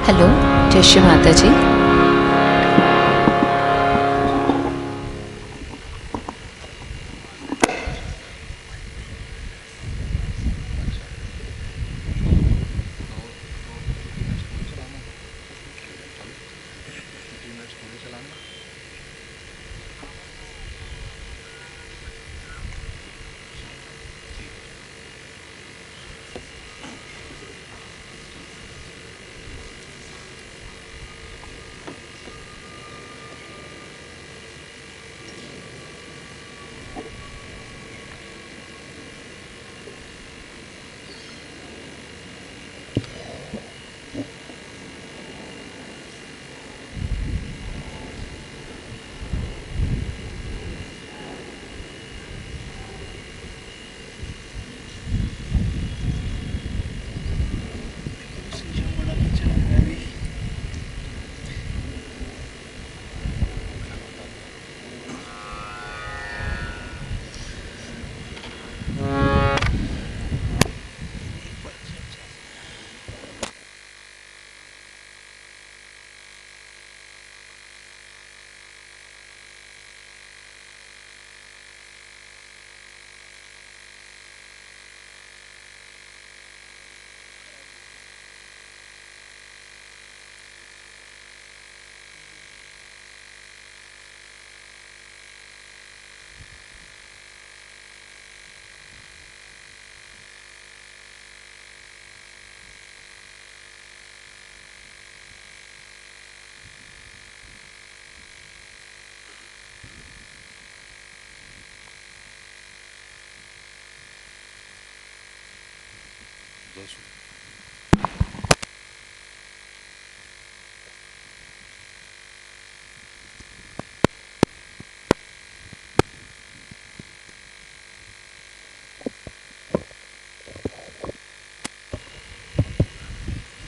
Hello, जय श्री माता जी।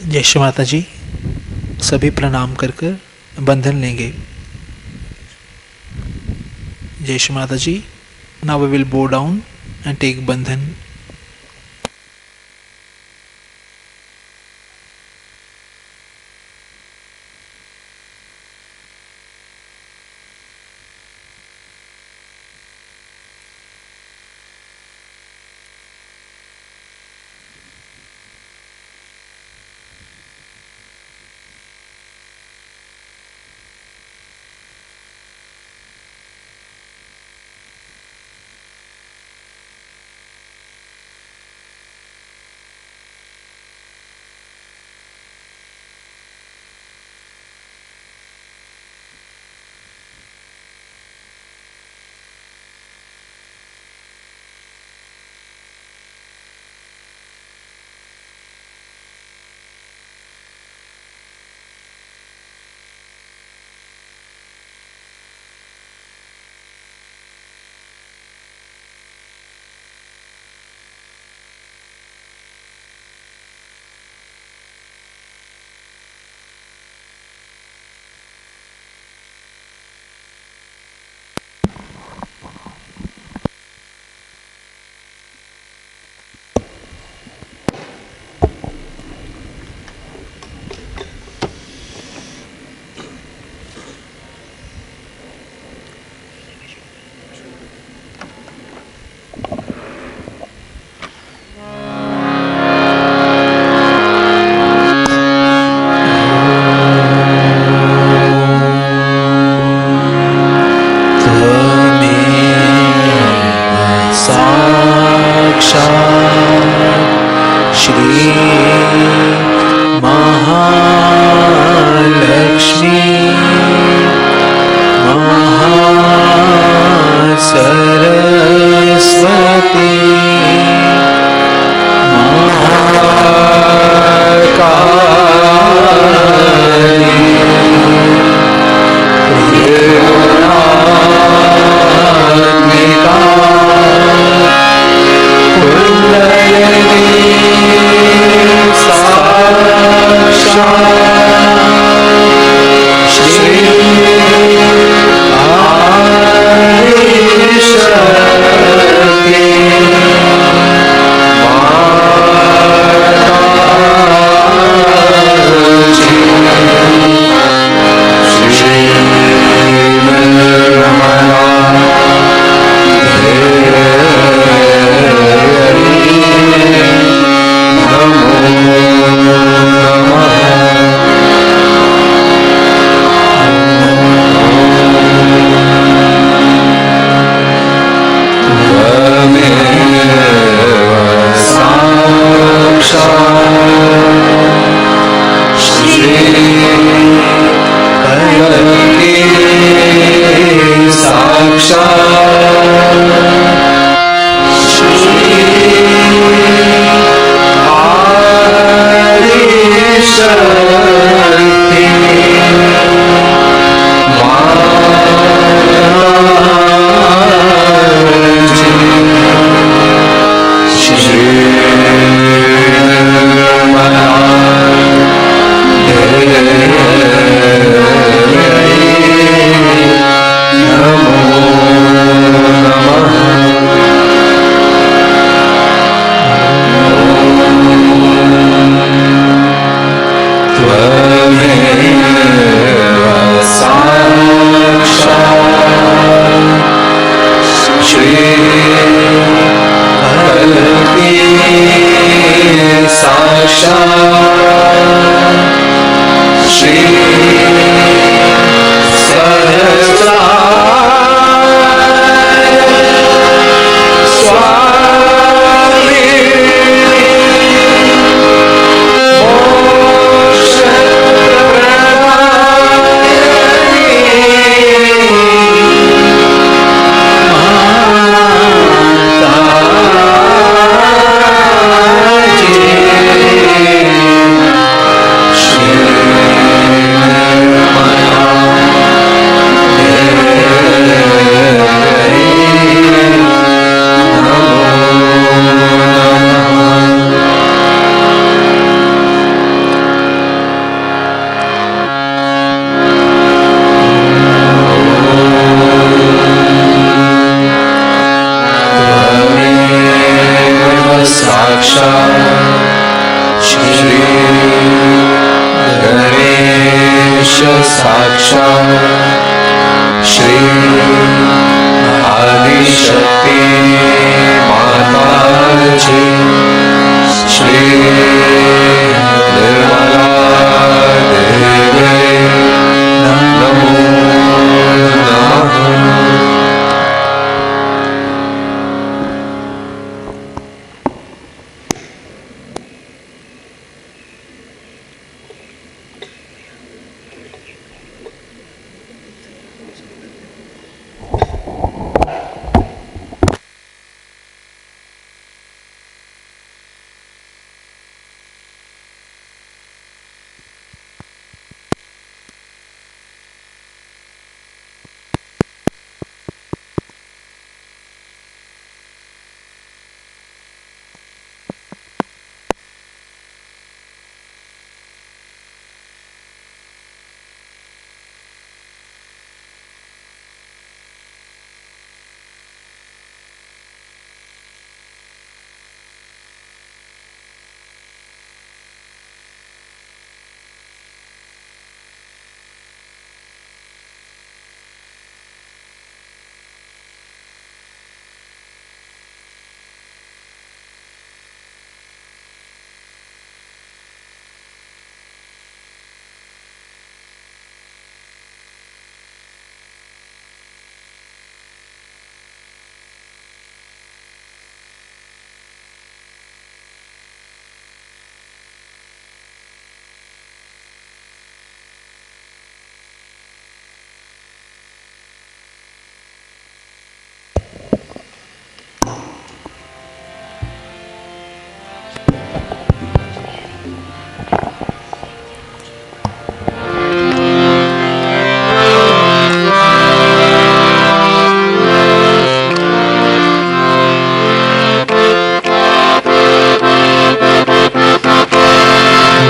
जय श्री माता जी। सभी प्रणाम कर कर बंधन लेंगे। जय Shri Mata ji. Now we will bow down and take बंधन। श्री महालक्ष्मी महासरस्वती महाकाली त्रिगुणात्मिका कुंडलिनी साक्षात् कल्की साक्षात् श्री सहस्राय स्वामी साक्षात् श्री आदिशक्ति माता जी श्री निर्मला देवी नमो नमः।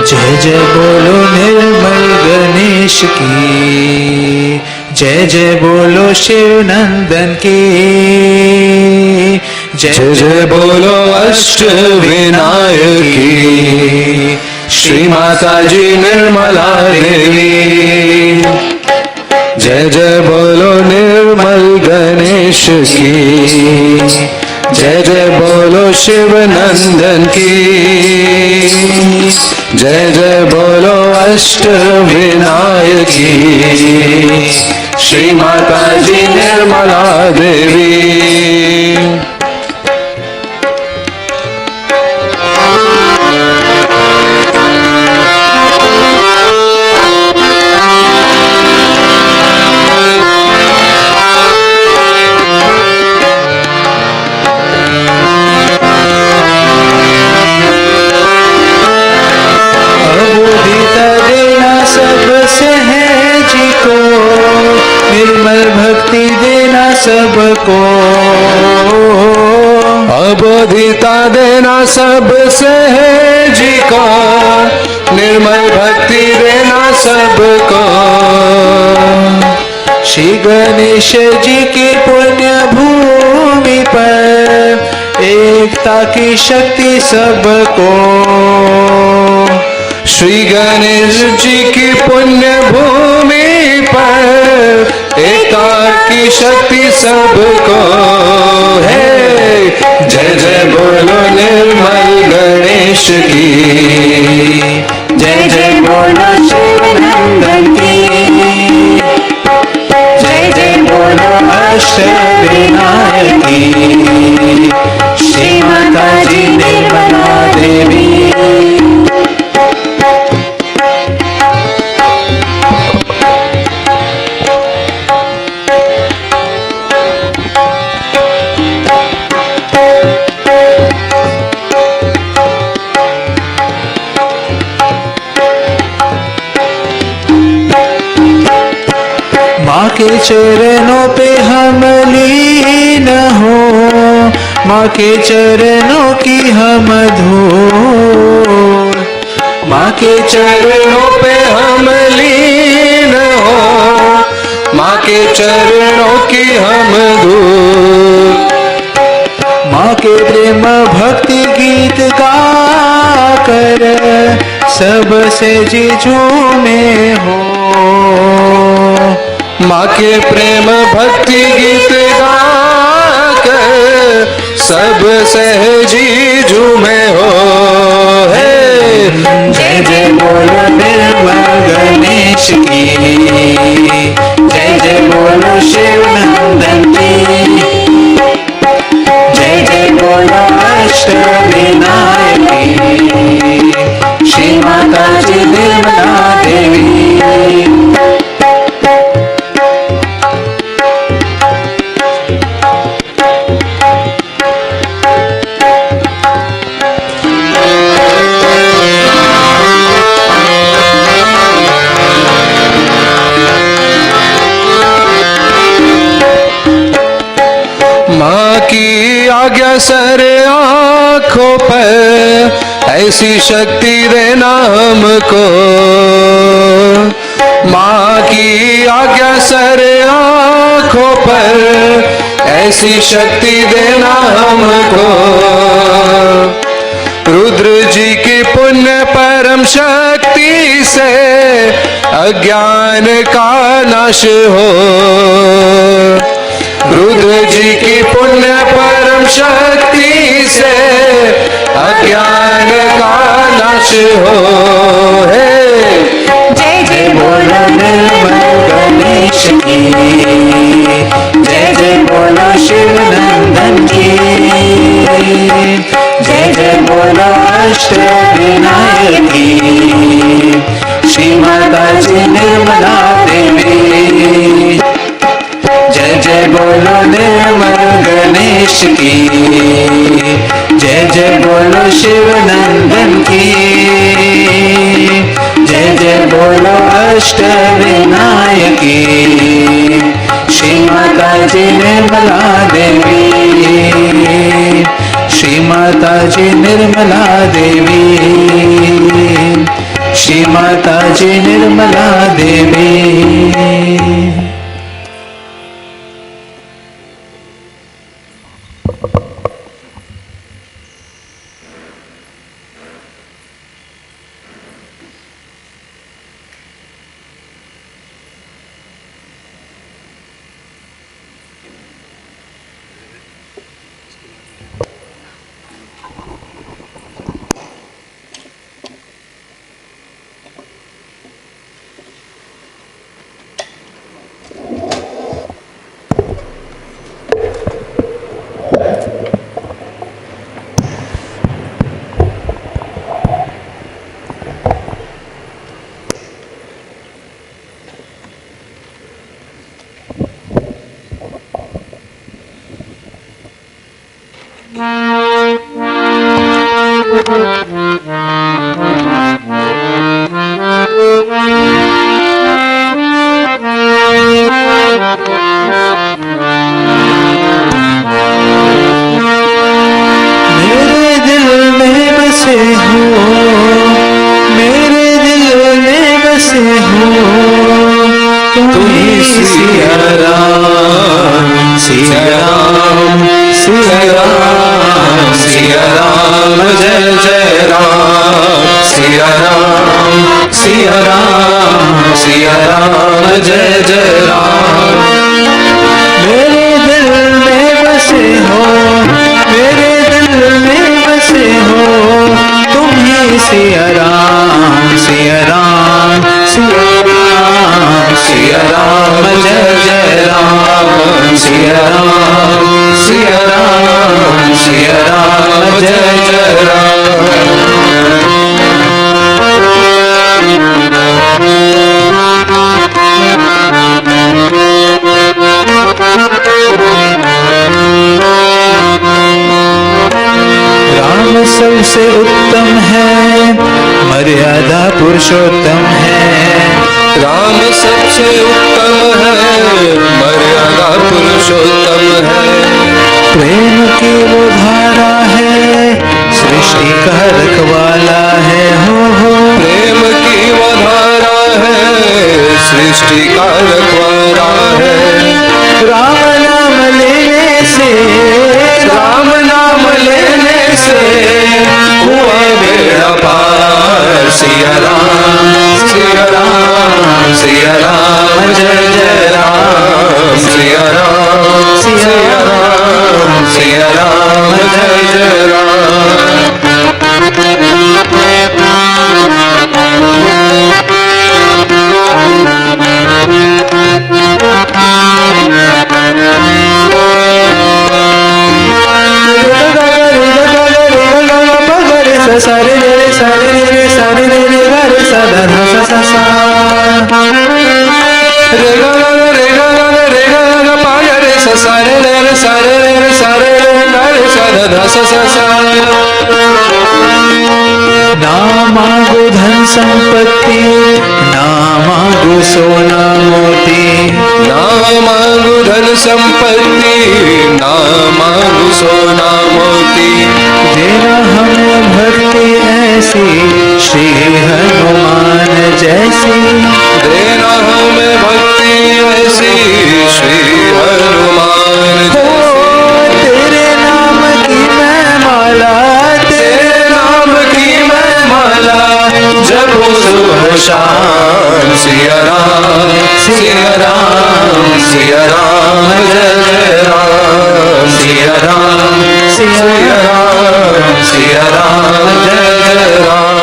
जय जय बोलो निर्मल गणेश की, जय जय बोलो शिव नंदन की, जय जय बोलो अष्ट विनायक की, श्री माता जी निर्मला देवी। जय जय बोलो निर्मल गणेश की, जय जय बोलो शिव नंदन की, जय जय बोलो अष्ट विनायक की, श्री माता जी निर्मला देवी। निर्मल भक्ति देना सबको, अबोधिता देना सब सहजी को, निर्मल भक्ति देना सबको। श्री गणेश जी की पुण्य भूमि पर एकता की शक्ति सबको, श्री गणेश जी की पुण्य भूमि पर एकता की शक्ति सबको है। जय जय बोलो निर्मल गणेश की, जय जय बोलो शिव नंदन की, जय जय बोलो अष्ट विनायक की, श्री माता जी निर्मला देवी। माँ के चरणों पे हम लीन हो, माँ के चरणों की हम धूल, माँ के चरणों पे हम लीन हो, माँ के चरणों की हम धूल। माँ के प्रेम भक्ति गीत गाकर सबसे जी झूमे हो, माँ के प्रेम भक्ति गीत गाकर सब सहजी झूमे हो है। जय जय बोलो निर्मल गणेश की, जय जय बोलो शिव नंदन की, जय जय बोलो अष्ट विनायक की, श्री माता जी निर्मला देवी। माँ की आज्ञा सर आँखों पर ऐसी शक्ति देना हमको, माँ की आज्ञा सर आँखों पर ऐसी शक्ति देना हमको। रुद्र जी की पुण्य परम शक्ति से अज्ञान का नाश हो, रुद्र जी की पुण्य परम शक्ति से अज्ञान का नाश हो है। जय जय बोलो निर्मल गणेश की, जय जय बोलो शिव नंदन की, जय जय बोलो अष्ट विनायक की, श्री माता जी निर्मला देवी। जय जय बोलो निर्मल गणेश की, जय जय बोलो शिव नंदन की, जय जय बोलो अष्ट विनायक की, श्री माता जी निर्मला देवी, श्री माता जी निर्मला देवी, श्री माता जी निर्मला देवी। सिया राम सिया राम सिया राम जय जय राम। राम सबसे उत्तम है, मर्यादा पुरुषोत्तम है। राम सबसे उत्तम है, मर्यादा पुरुषोत्तम है। प्रेम की वो धारा है, सृष्टि का रखवाला है। हो प्रेम की वो धारा है, सृष्टि का रखवाला है। राम नाम लेने से, राम नाम लेने से हुआ बेड़ा पार। सिया राम सिया राम सिया राम जय जय राम। सिया राम सिया राम सिया राम जय जय राम। सारे रे सारे रे सारे रे रे रे सदा धा सा सा रे गा गा रे गा गा रे गा गा पा गा रे सा सारे रे सारे रे सारे रे गा रे सा धा धा सा सा सा। ना मांगो धन संपत्ति, ना मांगो सोना मोती। ना मांगू धन संपत्ति, ना मांगू सोना मोती। देना हमें भक्ति ऐसी, श्री हनुमान जैसी। देना हमें भक्ति ऐसी, श्री हनुमान जैसी। तेरे नाम की मैं माला, तेरे नाम की मैं माला जपो सुबह शाम। सिया राम सिया राम सिया राम जय जय राम। सिया राम सिया राम सिया राम जय जय राम।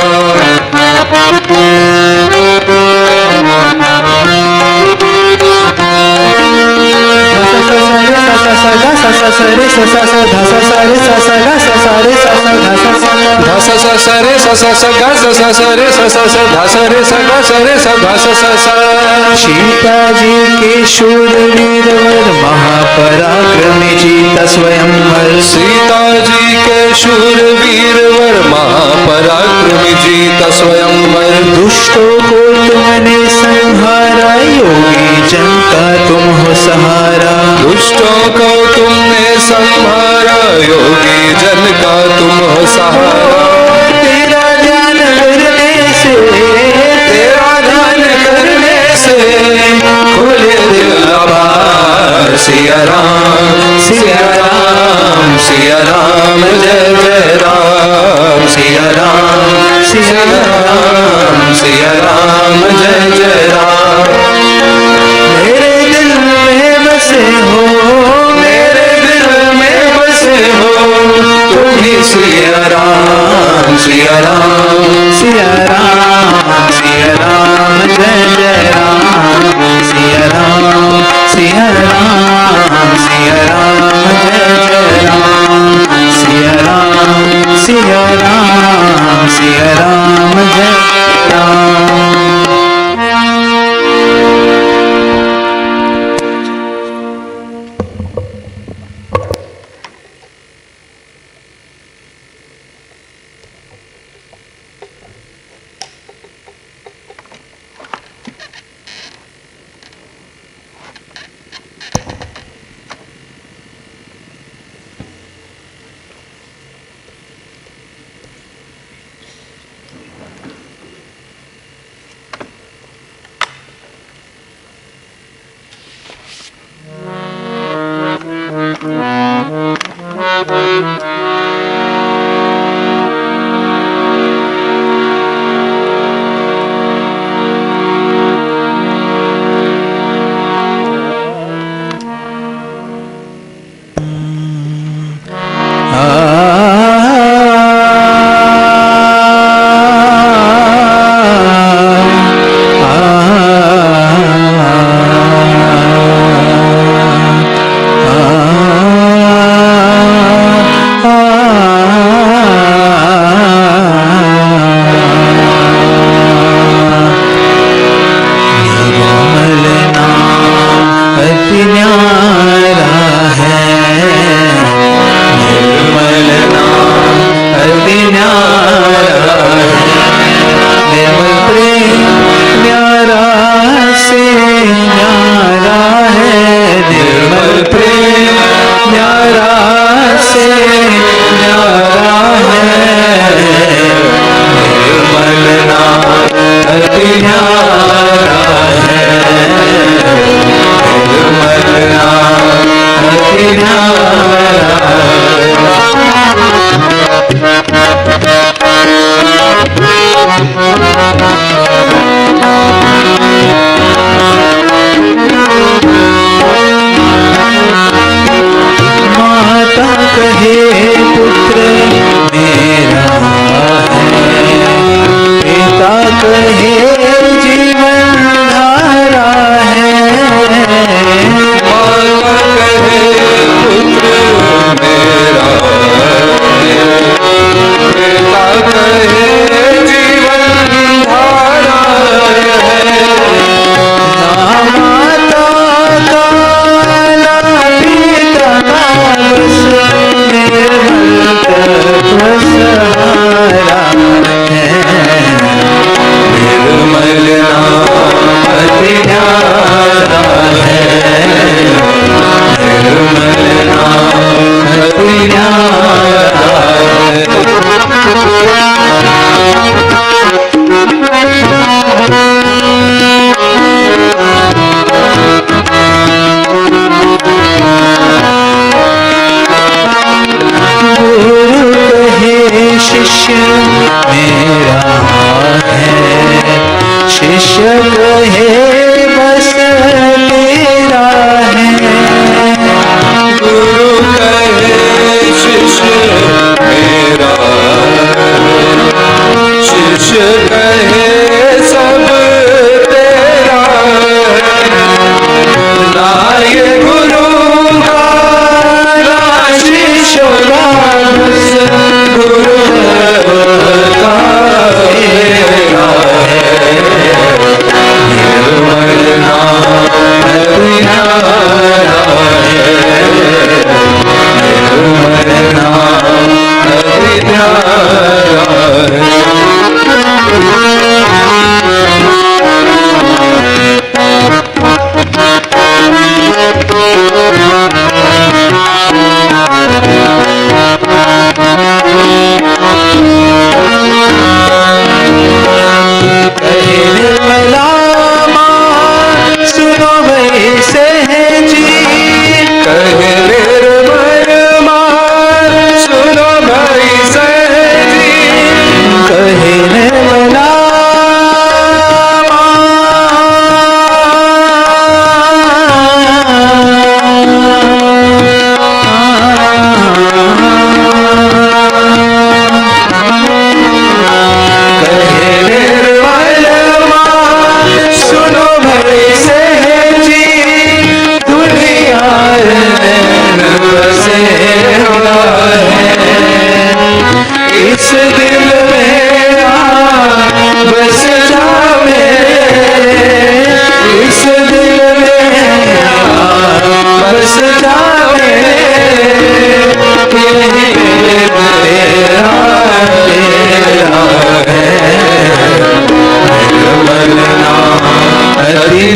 सीता जी के शूरवीर वर, महापराक्रमी जीता स्वयंवर। सीता जी के शूरवीर वर, महापराक्रमी जीता स्वयंवर। दुष्टों को तुमने संहारा, योगी जन का तुम हो सहारा। दुष्टों को तुमने संहारा, योगी जन का तुम हो सहारा। तेरा ध्यान करने से, तेरा ध्यान करने से खुले दिल अपार। सिया राम सिया राम सिया राम जय जय राम। सिया राम सिया राम सिया राम जय जय राम। मेरे दिल में बसे हो, मेरे दिल में बसे हो तुम ही। सिया राम सिया राम सिया राम सिया राम जय जय राम। सिया राम सिया राम सिया राम जय जय राम। सिया राम सिया राम सिया राम जय राम।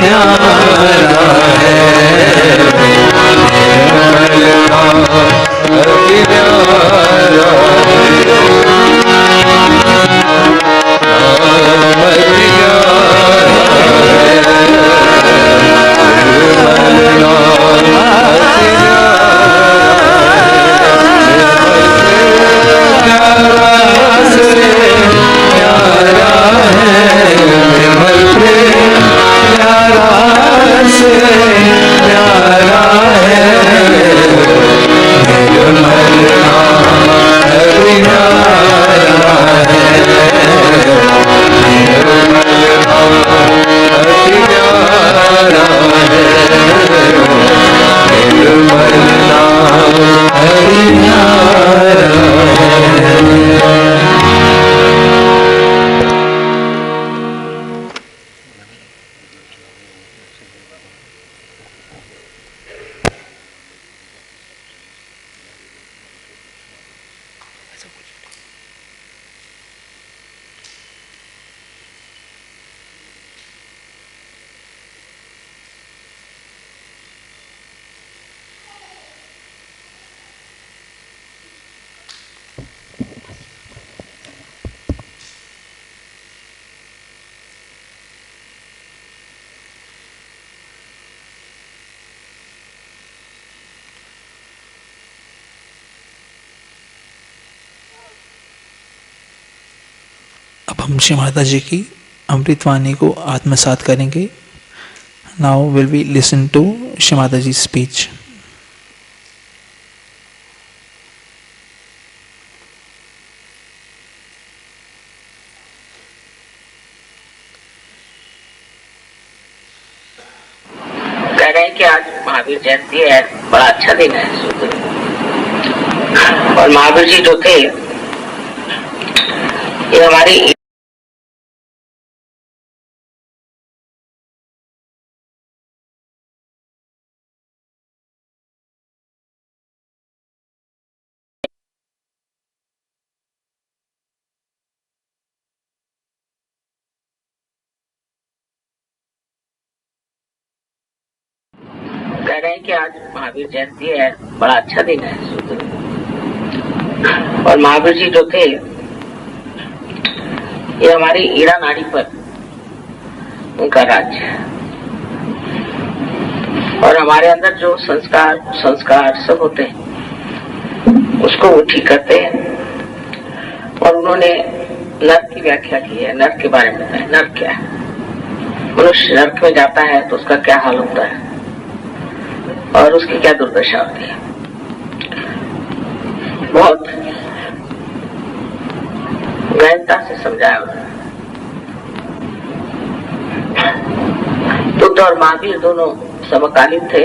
न्यारा है, निर्मल धाम अति न्यारा है, नाम अति न्यारा है, निर्मल नाम अति न्यारा से न्यारा है, निर्मल प्रेम न्यारा से न्यारा है, निर्मल नाम अति न्यारा है, निर्मल नाम अति न्यारा है, निर्मल नाम अति न्यारा है। अब हम श्री माता जी की अमृतवाणी को आत्मसात करेंगे। Now will we listen to Shri Mata ji speech. कह रहे हैं कि आज महावीर जयंती है, बड़ा अच्छा दिन है। और महावीर जी जो थे ये हमारी कह रहे हैं कि आज महावीर जयंती है, बड़ा अच्छा दिन है। और महावीर जी जो थे ये हमारी ईड़ा नाड़ी पर उनका राज्य है। और हमारे अंदर जो संस्कार सब होते हैं उसको वो ठीक करते हैं। और उन्होंने नर्क की व्याख्या की है, नर्क के बारे में बताया। नर्क क्या है? मनुष्य नर्क में जाता है तो उसका क्या हाल होता है और उसकी क्या दुर्दशा होती है। बहुत गहनता से समझाया उन्होंने। बुद्ध और महावीर दोनों समकालीन थे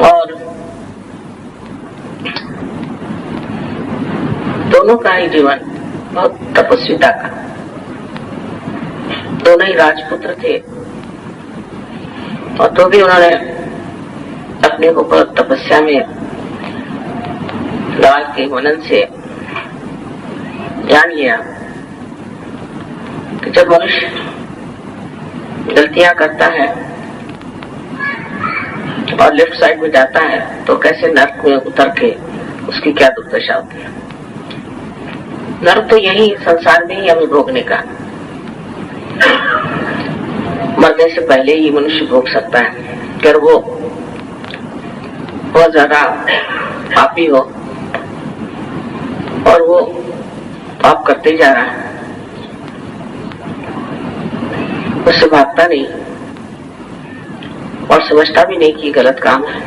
और दोनों का ही जीवन बहुत तपस्विता का। दोनों ही राजपुत्र थे और तो भी उन्होंने अपने को तपस्या में लाल के मनन से जान लिया कि जब मनुष्य गलतियां करता है और लेफ्ट साइड में जाता है तो कैसे नर्क में उतर के उसकी क्या दुर्दशा होती है। नर्क तो यही संसार में ही हमें भोगने का, मरने से पहले ही मनुष्य भोग सकता है। अगर वो बहुत ज्यादा पापी हो और वो पाप करते जा रहा है, उससे भागता नहीं और समझता भी नहीं कि गलत काम है।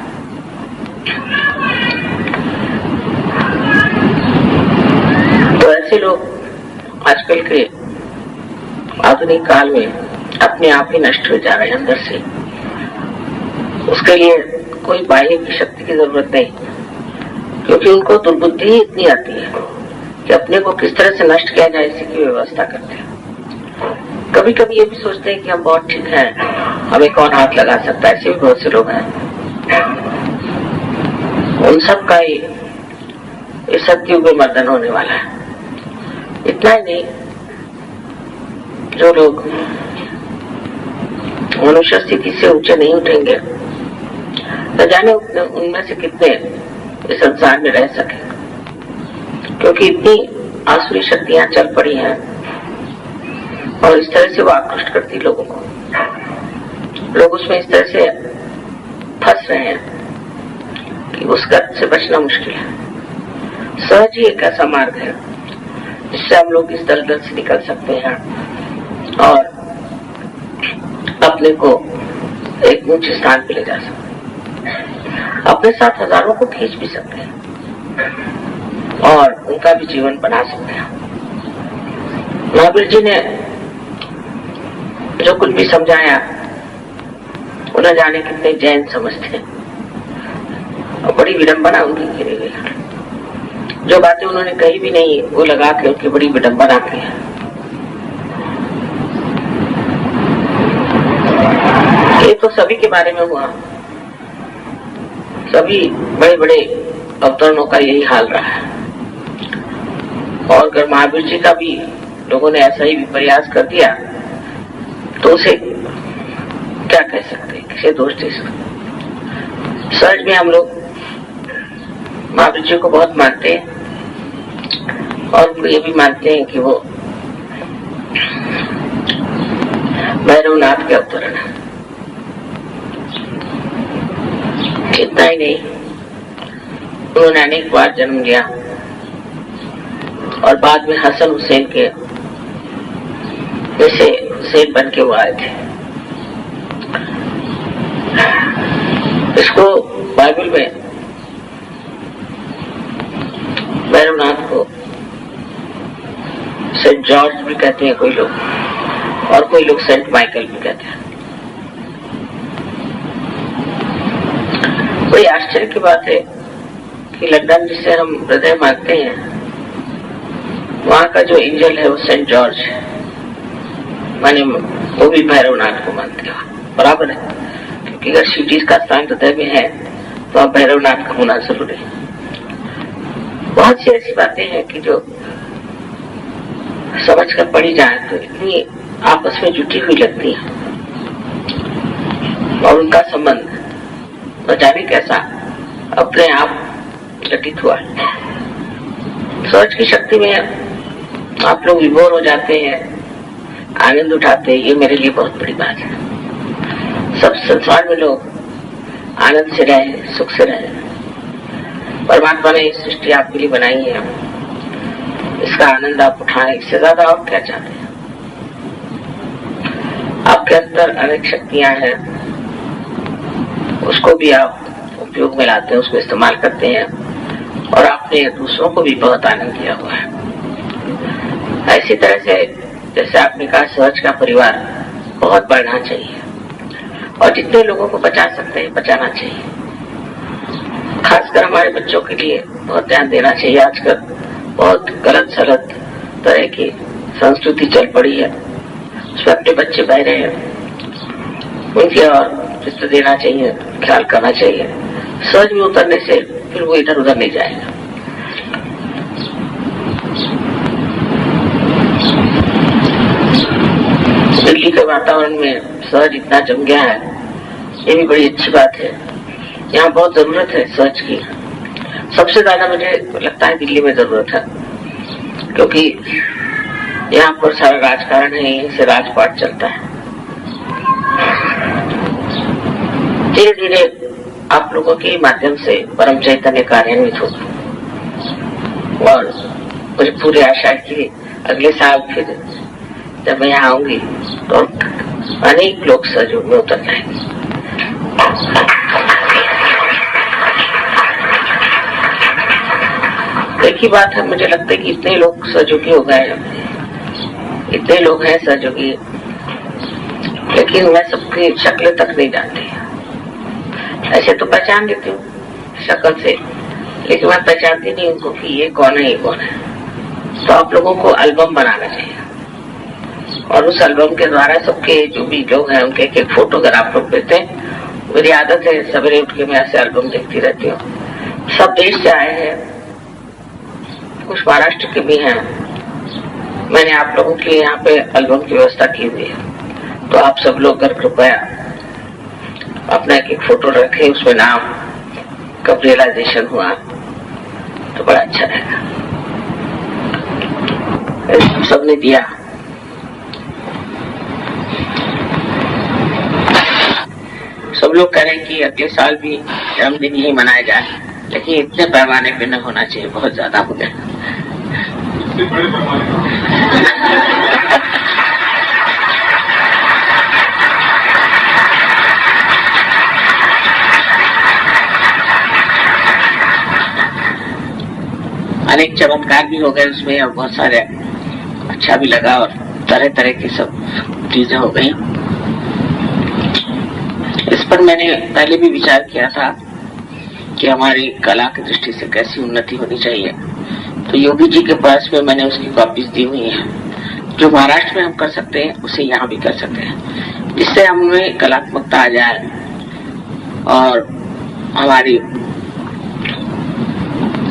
तो ऐसे लोग आजकल के आधुनिक काल में अपने आप ही नष्ट हो जा रहे हैं अंदर से। उसके लिए कोई बाह्य की शक्ति की जरूरत नहीं, क्योंकि उनको दुर्बुद्धि इतनी आती है कि अपने को किस तरह से नष्ट किया जाए इसी की व्यवस्था करते हैं। कभी कभी ये भी सोचते हैं कि हम बहुत ठीक हैं, हमें कौन हाथ लगा सकता है। ऐसे भी बहुत से लोग हैं। उन सब का ही इस सत्युग में मर्दन होने वाला है। इतना ही नहीं, जो लोग मनुष्य स्थिति से ऊंचे नहीं उठेंगे तो जाने उनमें से कितने इस संसार में रह सके, क्योंकि इतनी आसुरी शक्तियां चल पड़ी हैं और इस तरह से वो आकृष्ट करती लोगों को। लोग उसमें इस तरह से फंस रहे हैं कि उस गत से बचना मुश्किल है। सहज ही एक ऐसा मार्ग है जिससे हम लोग इस दलदल से निकल सकते हैं और अपने को एक ऊंचे स्थान पे ले जा सकते हैं। अपने साथ हजारों को खींच भी सकते हैं और उनका भी जीवन बना सकते हैं। महावीर जी ने जो कुछ भी समझाया उन्हें जाने कितने जैन समझते और बड़ी विडंबना उनकी घिरी हुई। जो बातें उन्होंने कही भी नहीं वो लगा के उनकी बड़ी विडंबना की है। ये तो सभी के बारे में हुआ, सभी बड़े बड़े अवतरणों का यही हाल रहा है। और अगर महावीर जी का भी लोगों ने ऐसा ही प्रयास कर दिया तो उसे क्या कह सकते, किसे दोष दे सकते। सच में हम लोग महावीर जी को बहुत मानते हैं और वो ये भी मानते हैं कि वो भैरवनाथ के अवतरण है। इतना ही नहीं, उन्होंने अनेक बार जन्म लिया और बाद में हसन हुसैन के जैसे हुसैन बन के वो आए थे। इसको बाइबल में भैरवनाथ को सेंट जॉर्ज भी कहते हैं कोई लोग, और कोई लोग सेंट माइकल भी कहते हैं। कोई आश्चर्य की बात है कि लंदन जिसे हम हृदय मानते हैं वहां का जो एंजल है वो सेंट जॉर्ज है, माने वो भी भैरवनाथ को मानते हैं। बराबर है, क्योंकि अगर शिव जी का स्थान हृदय में है तो आप भैरवनाथ का होना जरूरी है। बहुत सी ऐसी बातें हैं कि जो समझ कर पढ़ी जाए तो इतनी आपस में जुटी हुई लगती है और उनका संबंध न जाने कैसा अपने आप घटित हुआ। सोच की शक्ति में आप लोग विभोर हो जाते हैं, आनंद उठाते हैं, ये मेरे लिए बहुत बड़ी बात है। सब संसार में लोग आनंद से रहे, सुख से रहे। परमात्मा ने इस सृष्टि आपके लिए बनाई है, इसका आनंद आप उठाएं, इससे ज्यादा और क्या चाहते हैं। आपके अंदर अनेक शक्तियां हैं, उसको भी आप उपयोग में लाते हैं, उसको इस्तेमाल करते हैं और आपने दूसरों को भी बहुत आनंद दिया हुआ है। ऐसी तरह से जैसे आपने कहा सहज का परिवार बहुत बढ़ना चाहिए और जितने लोगों को बचा सकते हैं बचाना चाहिए। खासकर हमारे बच्चों के लिए बहुत ध्यान देना चाहिए। आजकल बहुत गलत सलत तरह की संस्कृति चल पड़ी है, उसमें अपने बच्चे बह रहे हैं, उनके और चित्र देना चाहिए, ख्याल करना चाहिए। सहज में उतरने से फिर वो इधर उधर नहीं जाएगा। दिल्ली के वातावरण में सहज इतना जम गया है, ये भी बड़ी अच्छी बात है। यहाँ बहुत जरूरत है सहज की। सबसे ज्यादा मुझे लगता है दिल्ली में जरूरत है, क्योंकि यहाँ पर सारा राजकारण है, यहीं से राजपाट चलता है। धीरे धीरे आप लोगों के माध्यम से परम चैतन्य कार्यान्वित होगा और मुझे पूरी आशा है कि अगले साल फिर जब मैं यहाँ आऊंगी तो अनेक लोग सहयोग में उतर जाएंगे। एक ही बात है, मुझे लगता है कि इतने लोग सहयोगी हो गए हैं, इतने लोग हैं सहयोगी, लेकिन मैं सबकी शक्ल तक नहीं जानती। ऐसे तो पहचान लेती हूँ शक्ल से, लेकिन मैं पहचानती नहीं उनको कि ये कौन है, ये कौन है। तो आप लोगों को एल्बम बनाना चाहिए और उस एल्बम के द्वारा सबके जो भी लोग हैं उनके एक फोटो अगर आप लोग देते हैं। मेरी आदत है सवेरे उठ के मैं ऐसे एल्बम देखती रहती हूँ। सब देश से आए हैं, कुछ महाराष्ट्र के भी हैं। मैंने आप लोगों के यहाँ पे एल्बम की व्यवस्था की हुई है, तो आप सब लोग अगर कृपया अपना एक फोटो रखें, उसमें नाम कब रियलाइजेशन हुआ तो बड़ा अच्छा रहेगा। सबने दिया। सब लोग कह रहे हैं कि अगले साल भी जन्मदिन यही मनाया जाए, लेकिन इतने पैमाने पे न होना चाहिए, बहुत ज्यादा हो गया। अनेक चमत्कार भी हो गए उसमें, और बहुत सारे अच्छा भी लगा, और तरह तरह की सब चीजें हो गई। इस पर मैंने पहले भी विचार किया था कि हमारी कला की दृष्टि से कैसी उन्नति होनी चाहिए। तो योगी जी के पास में मैंने उसकी कॉपीज दी हुई है। जो महाराष्ट्र में हम कर सकते हैं उसे यहाँ भी कर सकते हैं, जिससे हमें कलात्मकता आ जाए और हमारी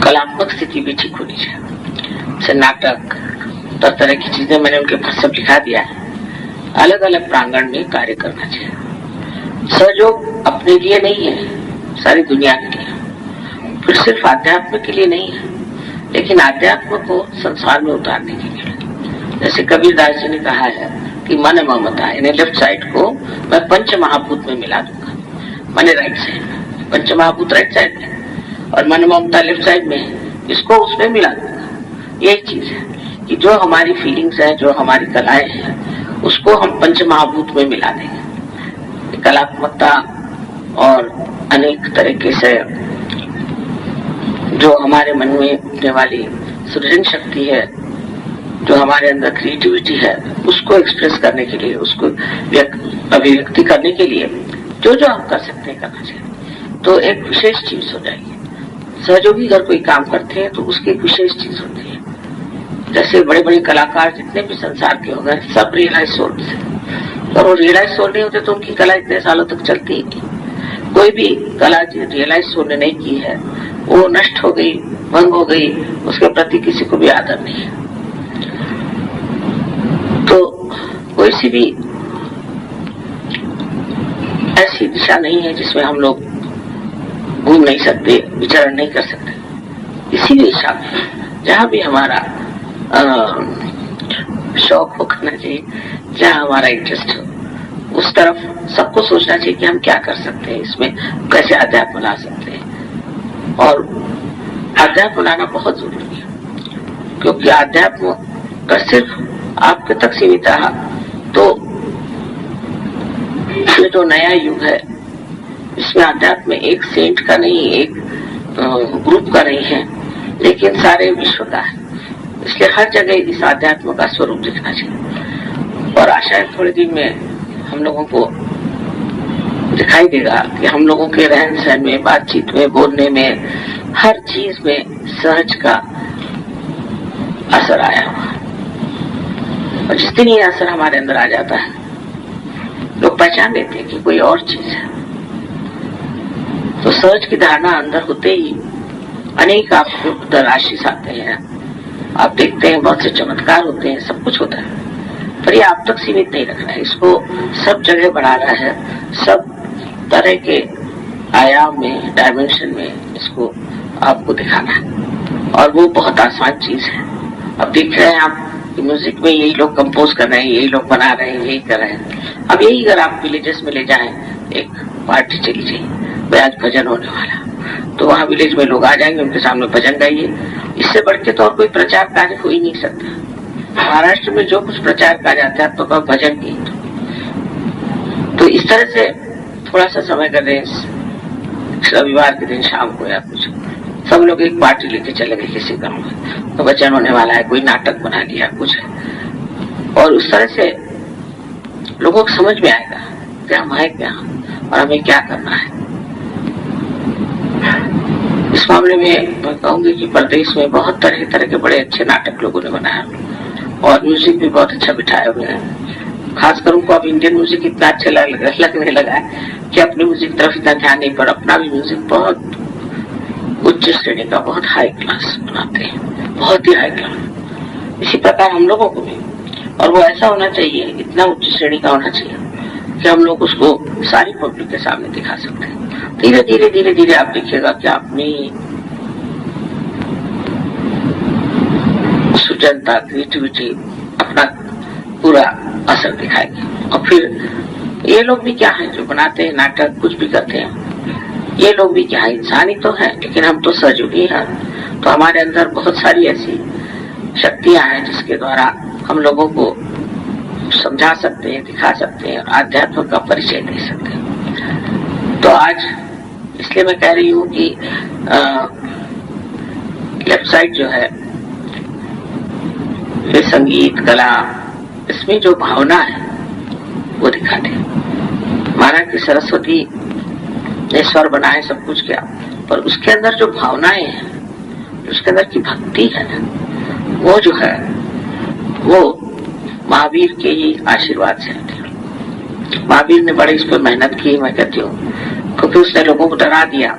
कलात्मक स्थिति भी ठीक होनी चाहिए। जैसे नाटक, तरह तरह की चीजें मैंने उनके पास सब लिखा दिया है। अलग अलग प्रांगण में कार्य करना चाहिए। सहयोग अपने लिए नहीं है, सारी दुनिया के लिए, फिर सिर्फ आध्यात्म के लिए नहीं है, लेकिन आध्यात्म को संसार में उतारने के लिए। जैसे कबीरदास जी ने कहा है कि मन ममता, यानी लेफ्ट साइड को मैं पंच महाभूत में मिला दूंगा, माने राइट साइड में, पंच महाभूत राइट साइड में और मन ममता लेफ्ट साइड में, इसको उसमें मिला दूंगा। यही चीज है कि जो हमारी फीलिंग्स है, जो हमारी कलाएं हैं, उसको हम पंच महाभूत में मिला देंगे। कलात्मकता और अनेक तरीके से जो हमारे मन में उठने वाली सृजन शक्ति है, जो हमारे अंदर क्रिएटिविटी है, उसको एक्सप्रेस करने के लिए, उसको अभिव्यक्ति करने के लिए जो जो हम कर सकते हैं करना चाहिए। तो एक विशेष चीज हो जाएगी। सहयोगी अगर कोई काम करते हैं तो उसकी एक विशेष चीज होती है। जैसे बड़े बड़े कलाकार जितने भी संसार के हो गए, सब रियलाइज सोल से, और वो रियलाइज सोल नहीं होते तो उनकी कला इतने सालों तक चलती ही नहीं। कोई भी कला रियलाइज सोल ने नहीं की है, वो नष्ट हो गई, भंग हो गई, उसके प्रति किसी को भी आदर नहीं है। तो कोई सी भी ऐसी दिशा नहीं है जिसमें हम लोग घूम नहीं सकते, विचरण नहीं कर सकते। इसी दिशा में जहाँ भी हमारा शौक हो करना चाहिए, जहाँ हमारा इंटरेस्ट हो, उस तरफ सबको सोचना चाहिए कि हम क्या कर सकते हैं, इसमें कैसे अध्यात्म ला सकते हैं। और अध्यात्म लाना बहुत जरूरी है, क्योंकि अध्यात्म का सिर्फ आपके तक सीमित रहा तो ये जो नया युग है, इसमें अध्यात्म एक सेंट का नहीं, एक ग्रुप का नहीं है, लेकिन सारे विश्व का है। इसलिए हर जगह इस अध्यात्म का स्वरूप दिखना चाहिए। और आशा है थोड़े दिन में हम लोगों को दिखाई देगा कि हम लोगों के रहन सहन में, बातचीत में, बोलने में, हर चीज में सहज का असर आया हुआ। और जिस दिन ये असर हमारे अंदर आ जाता है, लोग पहचान लेते हैं कि कोई और चीज है। तो सहज की धारणा अंदर होते ही अनेक आपके उधर आशीष आते हैं। आप देखते हैं बहुत से चमत्कार होते हैं, सब कुछ होता है, पर ये आप तक सीमित नहीं रखना है, इसको सब जगह बढ़ाना है, सब तरह के आयाम में, डायमेंशन में इसको आपको दिखाना है। और वो बहुत आसान चीज है। अब देख रहे हैं आप कि म्यूजिक में यही लोग कंपोज कर रहे हैं, यही लोग बना रहे हैं, यही कर रहे हैं। अब यही अगर आप विलेजेस में ले जाएं, एक पार्टी चली जाए, आज भजन होने वाला, तो वहाँ विलेज में लोग आ जाएंगे, उनके सामने भजन गाइए। इससे बढ़ के तो और कोई प्रचार कार्य हो ही नहीं सकता। महाराष्ट्र में जो कुछ प्रचार कार्य आता है तो भजन की, तो इस तरह से थोड़ा सा समय कर रहे, रविवार के दिन शाम को या कुछ सब लोग एक पार्टी लेके चले गए किसी गांव में, तो भजन होने वाला है, कोई नाटक बना लिया कुछ है। और उस तरह से लोगों को समझ में आएगा कि हम है क्या और हमें क्या करना है। इस मामले में मैं कहूंगी कि प्रदेश में बहुत तरह तरह के बड़े अच्छे नाटक लोगों ने बनाया और म्यूजिक भी बहुत अच्छा बिठाए हुए हैं। खासकर उनको अब इंडियन म्यूजिक इतना अच्छा लगने लगा है कि अपनी म्यूजिक तरफ इतना ध्यान नहीं, पर अपना भी म्यूजिक बहुत उच्च श्रेणी का, बहुत हाई क्लास बनाते हैं, बहुत ही हाई क्लास। इसी प्रकार हम लोगों को भी, और वो ऐसा होना चाहिए, इतना उच्च श्रेणी का होना चाहिए कि हम लोग उसको सारी पब्लिक के सामने दिखा सकते हैं। धीरे धीरे धीरे धीरे आप देखिएगा कि अपनी सुजनता, क्रिएटिविटी अपना पूरा असर दिखाएगी। और फिर ये लोग भी क्या है जो बनाते हैं नाटक, कुछ भी करते हैं, ये लोग भी क्या है, इंसान ही तो है, लेकिन हम तो सहयोगी हैं। तो हमारे अंदर बहुत सारी ऐसी शक्तियां हैं जिसके द्वारा हम लोगों को समझा सकते हैं, दिखा सकते हैं और आध्यात्म का परिचय दे सकते हैं। तो आज इसलिए मैं कह रही हूँ कि लेफ्ट साइड जो है ये संगीत, कला, इसमें जो भावना है वो दिखाते हैं। माना कि सरस्वती ने स्वर बनाए, सब कुछ किया, पर उसके अंदर जो भावनाएं हैं, उसके अंदर की भक्ति है, वो जो है वो महावीर के ही आशीर्वाद से आती। महावीर ने बड़े इस पर मेहनत की, मैं कहती हूँ, क्योंकि उसने लोगों को डरा दिया,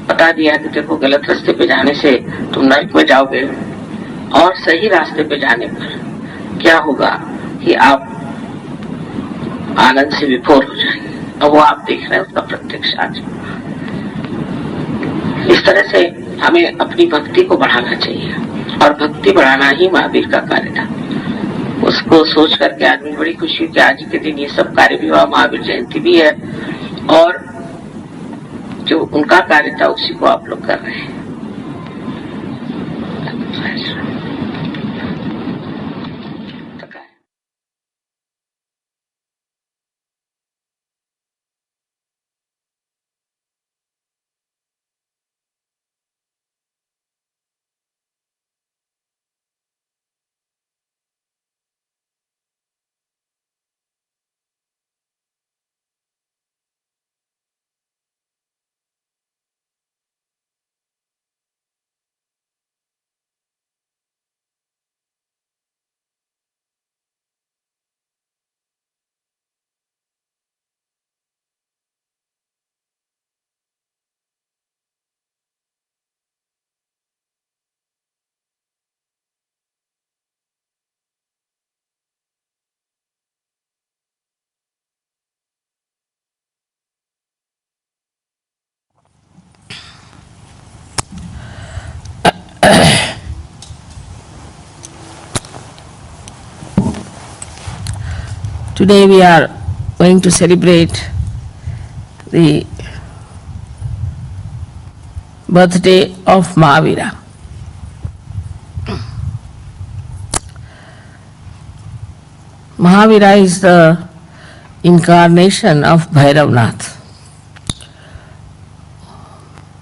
बता दिया कि देखो गलत रास्ते पे जाने से तुम नरक में जाओगे और सही रास्ते पे जाने पर क्या होगा कि आप आनंद से विभोर हो जाएंगे। और वो आप देख रहे हैं उसका प्रत्यक्ष आज। इस तरह से हमें अपनी भक्ति को बढ़ाना चाहिए और भक्ति बढ़ाना ही महावीर का कार्य था। उसको सोच करके आदमी बड़ी खुशी हुई कि आज के दिन ये सब कार्य भी हुआ, महावीर जयंती भी है और जो उनका कार्य था उसी को आप लोग कर रहे हैं। Today we are going to celebrate the birthday of Mahavira. Mahavira is the incarnation of Bhairavnath,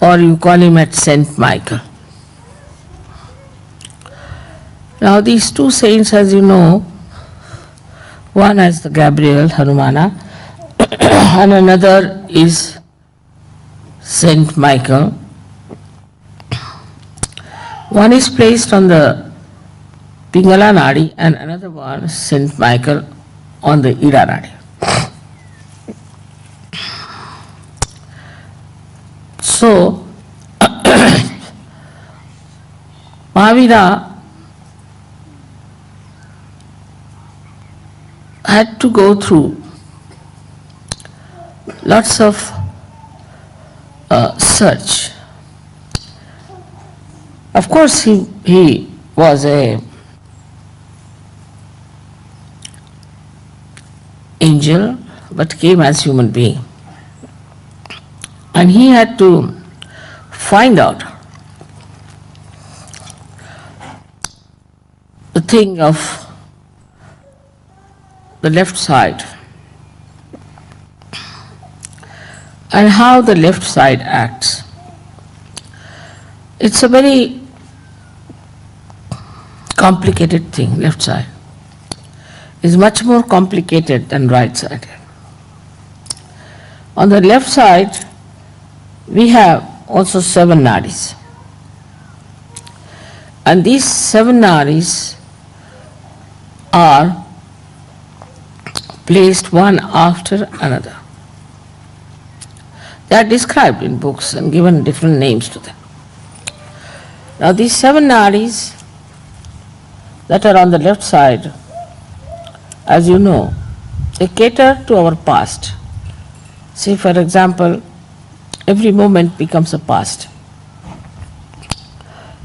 or you call him at Saint Michael. Now these two saints, as you know, one is the Gabriel Hanumana and another is Saint Michael. One is placed on the Pingala Nadi and another one, Saint Michael, on the Ida Nadi. So, Mahavira had to go through lots of search. Of course, he was a angel, but came as human being. And he had to find out the thing of the left side and how the left side acts. It's a very complicated thing, left side. It's much more complicated than right side. On the left side, we have also 7 nadis. And these 7 nadis are placed one after another. They are described in books and given different names to them. Now these 7 nadis that are on the left side, as you know, they cater to our past. Say for example, every moment becomes a past.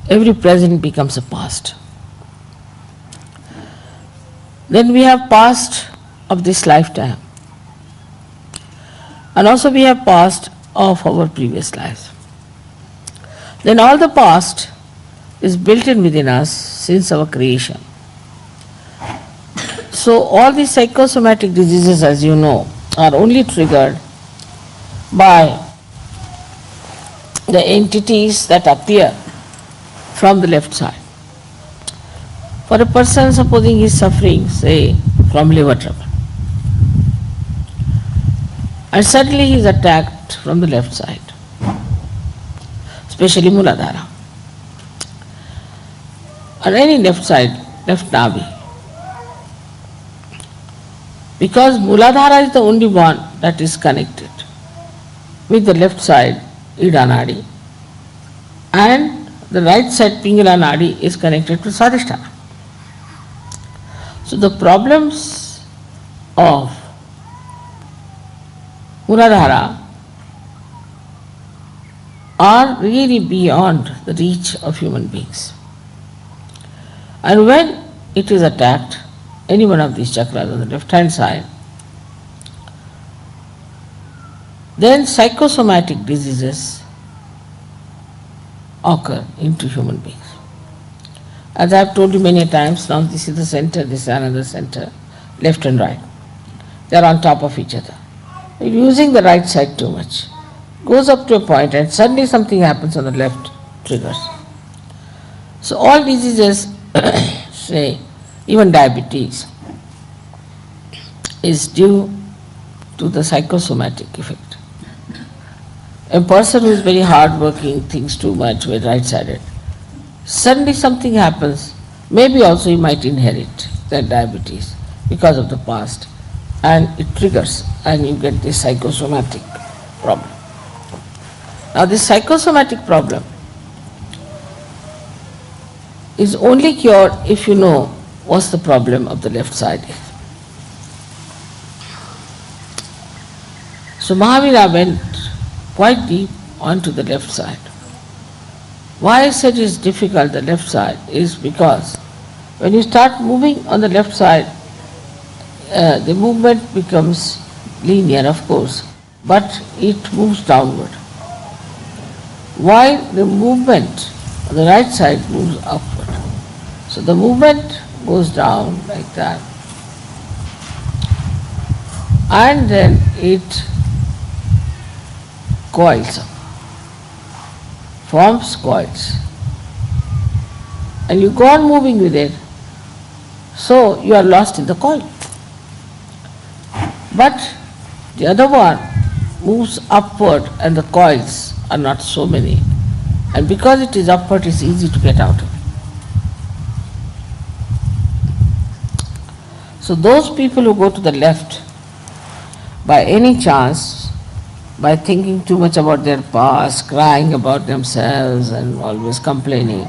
Every present becomes a past. Then we have past of this lifetime. And also we have past of our previous lives. Then all the past is built in within us since our creation. So all these psychosomatic diseases, as you know, are only triggered by the entities that appear from the left side. For a person, supposing he is suffering, say, from liver trouble, and suddenly he is attacked from the left side, especially Muladhara, or any left side, left navi. Because Muladhara is the only one that is connected with the left side, Ida Nadi, and the right side, Pingala Nadi, is connected to Swadhisthana. So the problems of Muladhara are really beyond the reach of human beings. And when it is attacked, any one of these chakras on the left hand side, then psychosomatic diseases occur into human beings. As I have told you many times, now this is the center, this is another center, left and right. They are on top of each other. Using the right side too much goes up to a point and suddenly something happens on the left, triggers. So all diseases, say even diabetes, is due to the psychosomatic effect. A person who is very hard-working, thinks too much, very right-sided, suddenly something happens, maybe also he might inherit that diabetes because of the past, and it triggers and you get this psychosomatic problem. Now this psychosomatic problem is only cured if you know what's the problem of the left side is. So Mahavira went quite deep onto the left side. Why I said it's difficult, the left side, is because when you start moving on the left side, the movement becomes linear, of course, but it moves downward. While the movement on the right side moves upward. So the movement goes down like that, and then it coils up, forms coils, and you go on moving with it, so you are lost in the coil. But the other one moves upward and the coils are not so many, and because it is upward, it is easy to get out of it. So those people who go to the left, by any chance, by thinking too much about their past, crying about themselves and always complaining,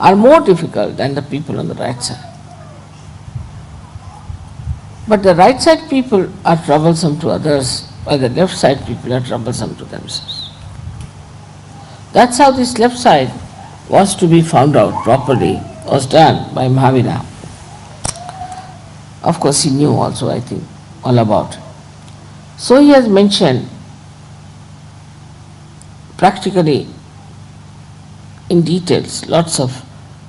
are more difficult than the people on the right side. But the right side people are troublesome to others, while the left side people are troublesome to themselves. That's how this left side was to be found out properly, was done by Mahavira. Of course, he knew also, I think, all about it. So he has mentioned practically in details lots of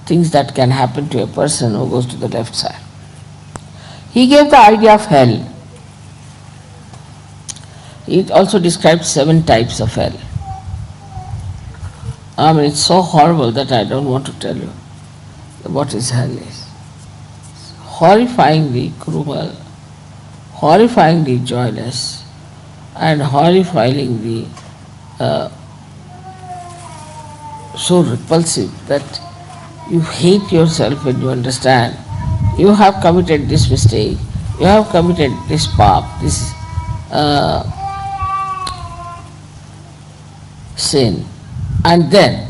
things that can happen to a person who goes to the left side. He gave the idea of hell. It also describes 7 types of hell. I mean, it's so horrible that I don't want to tell you what is hell is. Horrifyingly cruel, horrifyingly joyless, and horrifyingly so repulsive that you hate yourself when you understand you have committed this mistake, you have committed this paap, this sin, and then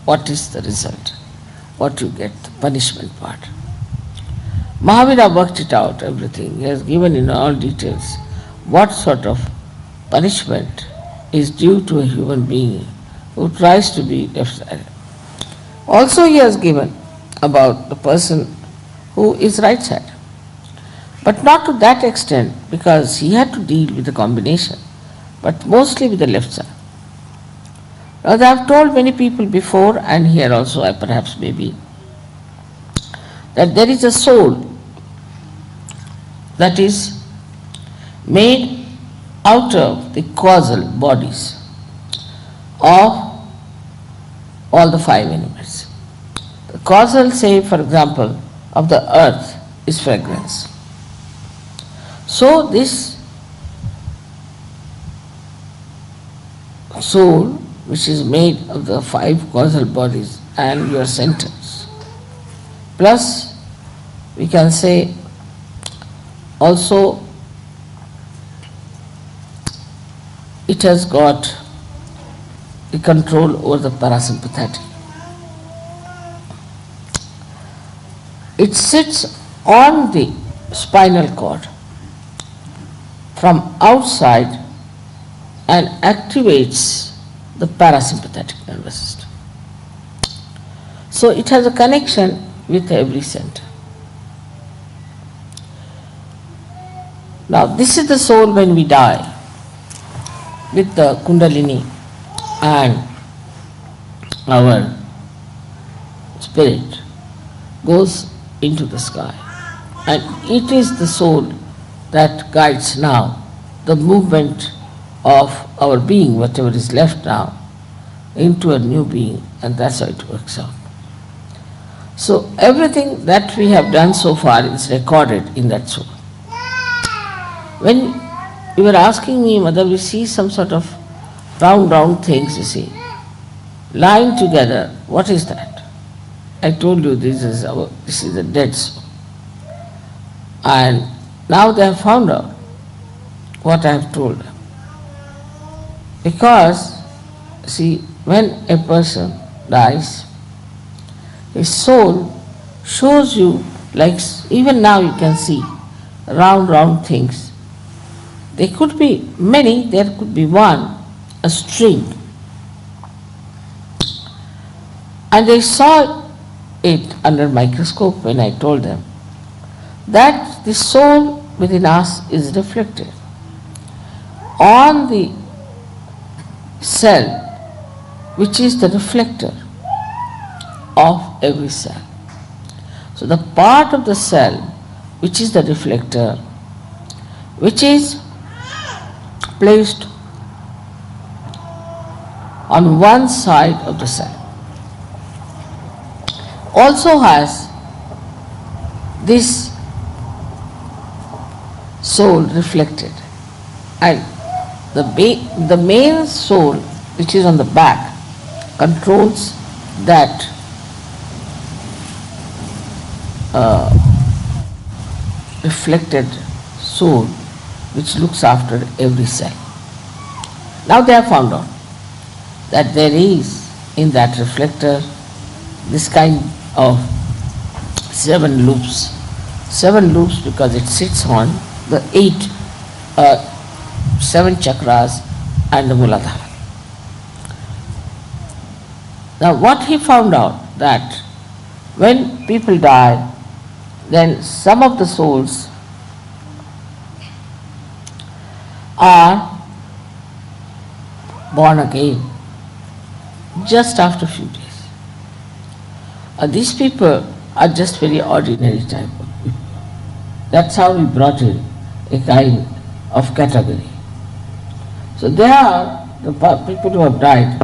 what is the result? What you get, the punishment part. Mahavira worked it out, everything. He has given in all details what sort of punishment is due to a human being who tries to be left-sided. Also he has given about the person who is right-sided. But not to that extent, because he had to deal with the combination, but mostly with the left side. Now, I have told many people before, and here also I perhaps maybe, that there is a soul that is made out of the causal bodies of all the five elements. The causal, say for example, of the earth is fragrance. So this soul, which is made of the five causal bodies and your centers, plus we can say also it has got the control over the parasympathetic. It sits on the spinal cord from outside and activates the parasympathetic nervous system. So it has a connection with every center. Now this is the soul when we die, with the Kundalini and our spirit goes into the sky, and it is the soul that guides now the movement of our being, whatever is left now, into a new being, and that's how it works out. So everything that we have done so far is recorded in that soul. When you were asking me whether we see some sort of round things, you see, lying together, what is that? I told you this is a dead soul. And now they have found out what I have told them. Because, see, when a person dies, his soul shows you, like even now you can see, round things. There could be many, there could be one, a string. And they saw it under microscope when I told them that the soul within us is reflected on the cell, which is the reflector of every cell. So the part of the cell which is the reflector, which is placed on one side of the cell, also has this soul reflected, and the main soul which is on the back controls that reflected soul which looks after every cell. Now they have found out that there is in that reflector this kind of 7 loops. 7 loops because it sits on the 7 chakras and the Muladhara. Now what he found out that when people die, then some of the souls are born again just after a few days. These people are just very ordinary type of people. That's how we brought in a kind of category. So they are the people who have died.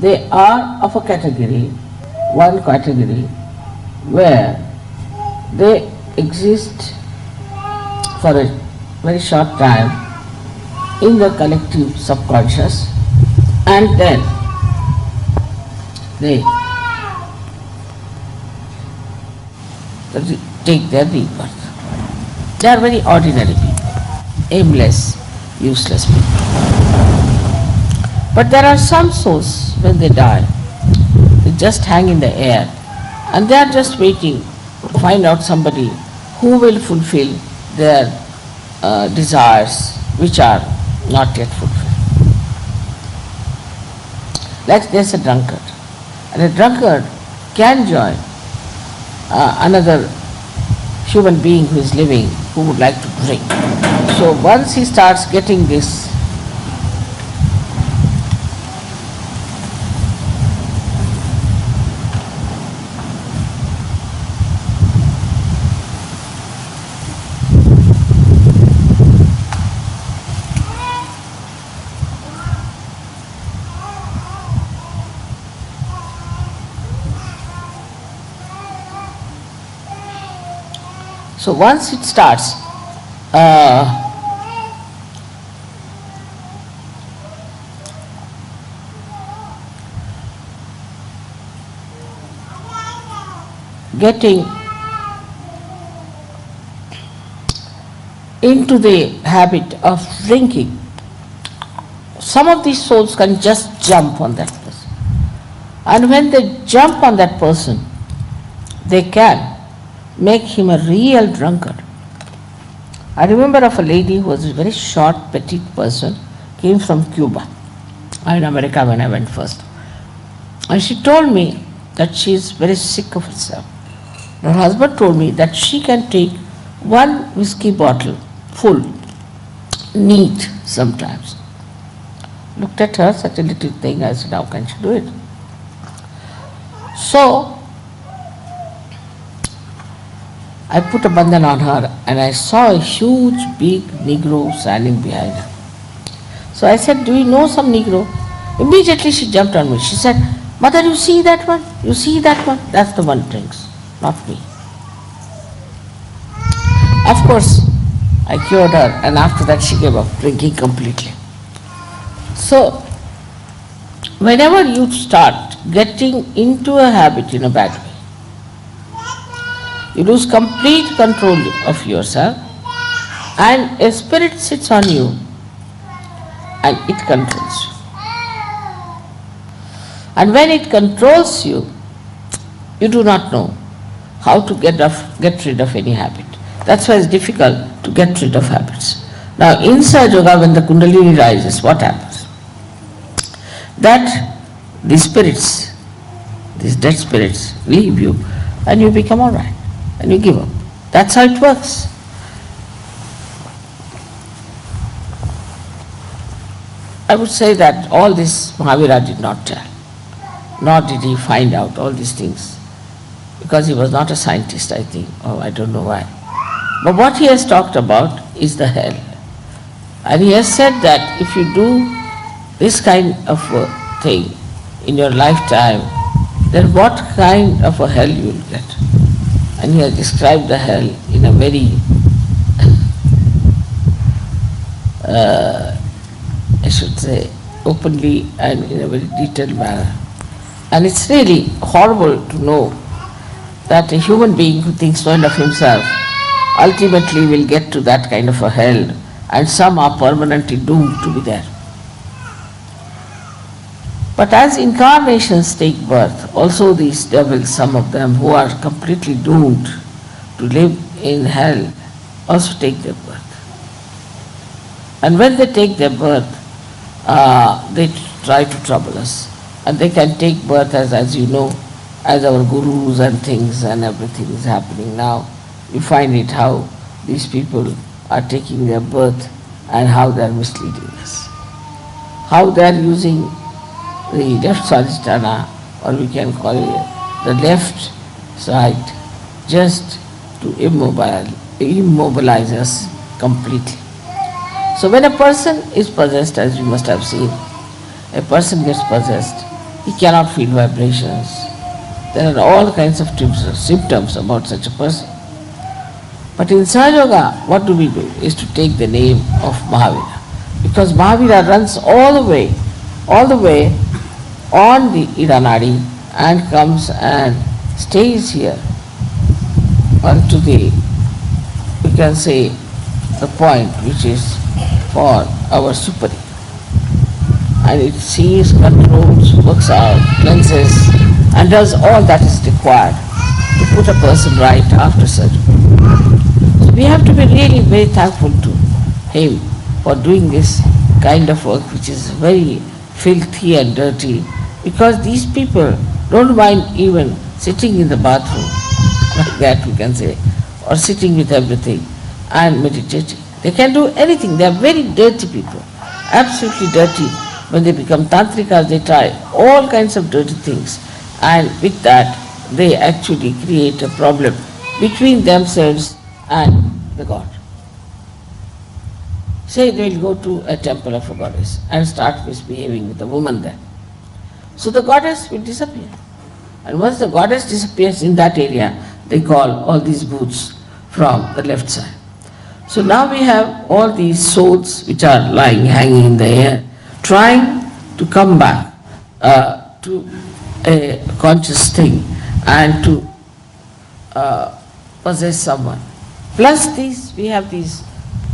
They are of a category, one category, where they exist for a very short time in the collective subconscious, and then they take their rebirth. They are very ordinary people, aimless, useless people. But there are some souls, when they die, they just hang in the air and they are just waiting find out somebody who will fulfill their desires which are not yet fulfilled. Like there's a drunkard, and a drunkard can join another human being who is living who would like to drink. So once he starts getting this So once it starts getting into the habit of drinking, some of these souls can just jump on that person. And when they jump on that person, they can make him a real drunkard. I remember of a lady who was a very short, petite person, came from Cuba, in America when I went first. And she told me that she is very sick of herself. Her husband told me that she can take one whiskey bottle full, neat sometimes. Looked at her, such a little thing, I said, how can she do it? So I put a bandhan on her and I saw a huge big Negro standing behind her. So I said, do you know some Negro? Immediately she jumped on me. She said, Mother, you see that one? You see that one? That's the one who drinks, not me. Of course, I cured her, and after that she gave up drinking completely. So, whenever you start getting into a habit in a bad way, you lose complete control of yourself, and a spirit sits on you and it controls you. And when it controls you, you do not know how to get rid of any habit. That's why it's difficult to get rid of habits. Now, in Sahaja Yoga, when the Kundalini rises, what happens? That these spirits, these dead spirits, leave you and you become all right and you give up. That's how it works. I would say that all this Mahavira did not tell, nor did he find out all these things, because he was not a scientist, I think, or I don't know why. But what he has talked about is the hell. And he has said that if you do this kind of a thing in your lifetime, then what kind of a hell you will get. And he has described the hell in a very, I should say, openly and in a very detailed manner. And it's really horrible to know that a human being who thinks so of himself ultimately will get to that kind of a hell, and some are permanently doomed to be there. But as incarnations take birth, also these devils, some of them who are completely doomed to live in hell, also take their birth. And when they take their birth, they try to trouble us. And they can take birth as you know, as our gurus and things and everything is happening now. You find it how these people are taking their birth and how they are misleading us. How they are using the left swadhisthana, or we can call it the left side, just to immobilize us completely. So when a person is possessed, as you must have seen, a person gets possessed, he cannot feel vibrations. There are all kinds of symptoms about such a person. But in Sahaja Yoga, what do we do? Is to take the name of Mahavira. Because Mahavira runs all the way on the Iranadi and comes and stays here onto the, we can say, the point which is for our superior. And it sees, controls, works out, cleanses, and does all that is required to put a person right after surgery. So we have to be really very thankful to him for doing this kind of work which is very filthy and dirty, because these people don't mind even sitting in the bathroom, like that we can say, or sitting with everything and meditating. They can do anything. They are very dirty people, absolutely dirty. When they become tantrikas, they try all kinds of dirty things, and with that they actually create a problem between themselves and the god. Say they will go to a temple of a goddess and start misbehaving with a woman there. So the goddess will disappear. And once the goddess disappears in that area, they call all these booths from the left side. So now we have all these souls which are lying, hanging in the air, trying to come back to a conscious thing and to possess someone. Plus these, we have these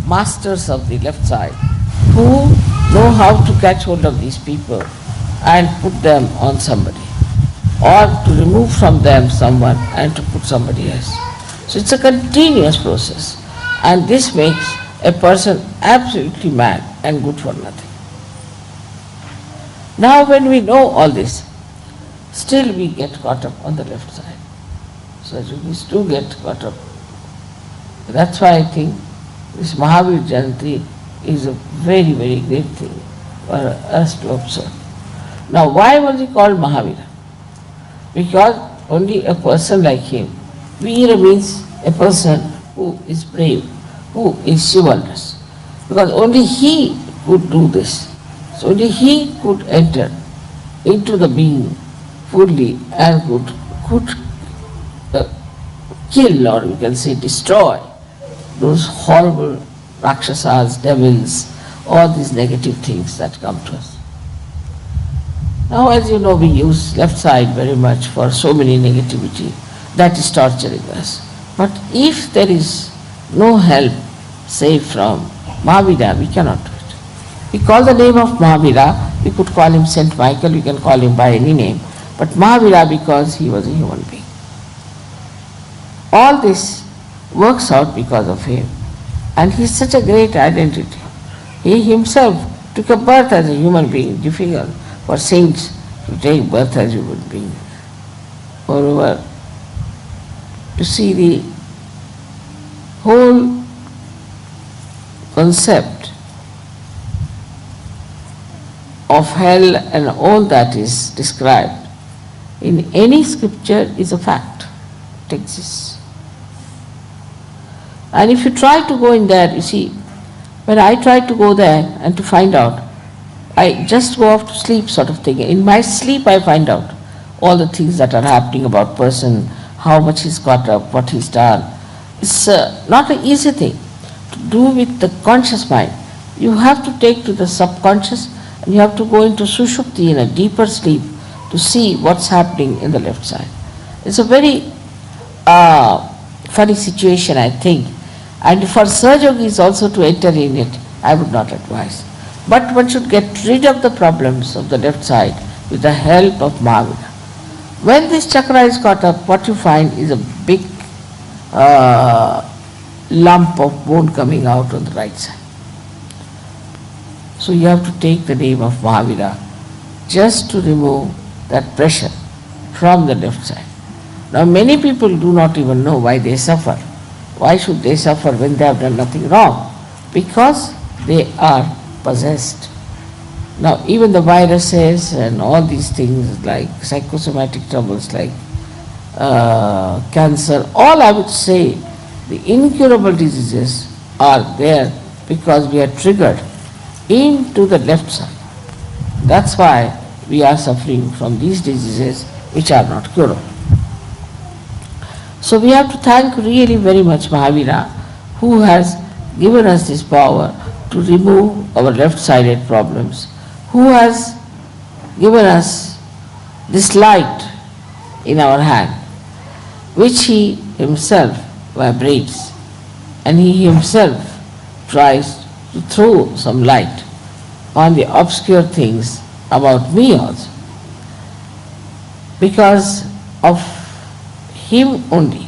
masters of the left side who know how to catch hold of these people and put them on somebody, or to remove from them someone and to put somebody else. So it's a continuous process, and this makes a person absolutely mad and good for nothing. Now when we know all this, still we get caught up on the left side. So we do get caught up. That's why I think this Mahavira Jayanti is a very, very great thing for us to observe. Now why was he called Mahavira? Because only a person like him, Veera means a person who is brave, who is chivalrous. Because only he could do this. So only he could enter into the being fully and could kill, or we can say destroy, those horrible rakshasas, devils, all these negative things that come to us. Now as you know, we use left side very much for so many negativity that is torturing us. But if there is no help, say from Mahavira, we cannot do it. We call the name of Mahavira, we could call him Saint Michael, we can call him by any name, but Mahavira because he was a human being. All this works out because of him, and he is such a great identity. He himself took a birth as a human being, difficult for saints to take birth as human beings. Moreover, to see the whole concept of hell and all that is described in any scripture is a fact. It exists. And if you try to go in there, you see, when I try to go there and to find out, I just go off to sleep sort of thing. In my sleep I find out all the things that are happening about person, how much he's got up, what he's done. It's not an easy thing to do with the conscious mind. You have to take to the subconscious, and you have to go into sushupti, in a deeper sleep, to see what's happening in the left side. It's a very funny situation, I think. And for surgeons also to enter in it, I would not advise. But one should get rid of the problems of the left side with the help of Mahavira. When this chakra is caught up, what you find is a big lump of bone coming out on the right side. So you have to take the name of Mahavira just to remove that pressure from the left side. Now many people do not even know why they suffer. Why should they suffer when they have done nothing wrong? Because they are possessed. Now even the viruses and all these things like psychosomatic troubles like cancer, all I would say the incurable diseases are there because we are triggered into the left side. That's why we are suffering from these diseases which are not curable. So we have to thank really very much Mahavira, who has given us this power to remove our left-sided problems, who has given us this light in our hand, which he himself vibrates, and he himself tries to throw some light on the obscure things about me also. Because of him only,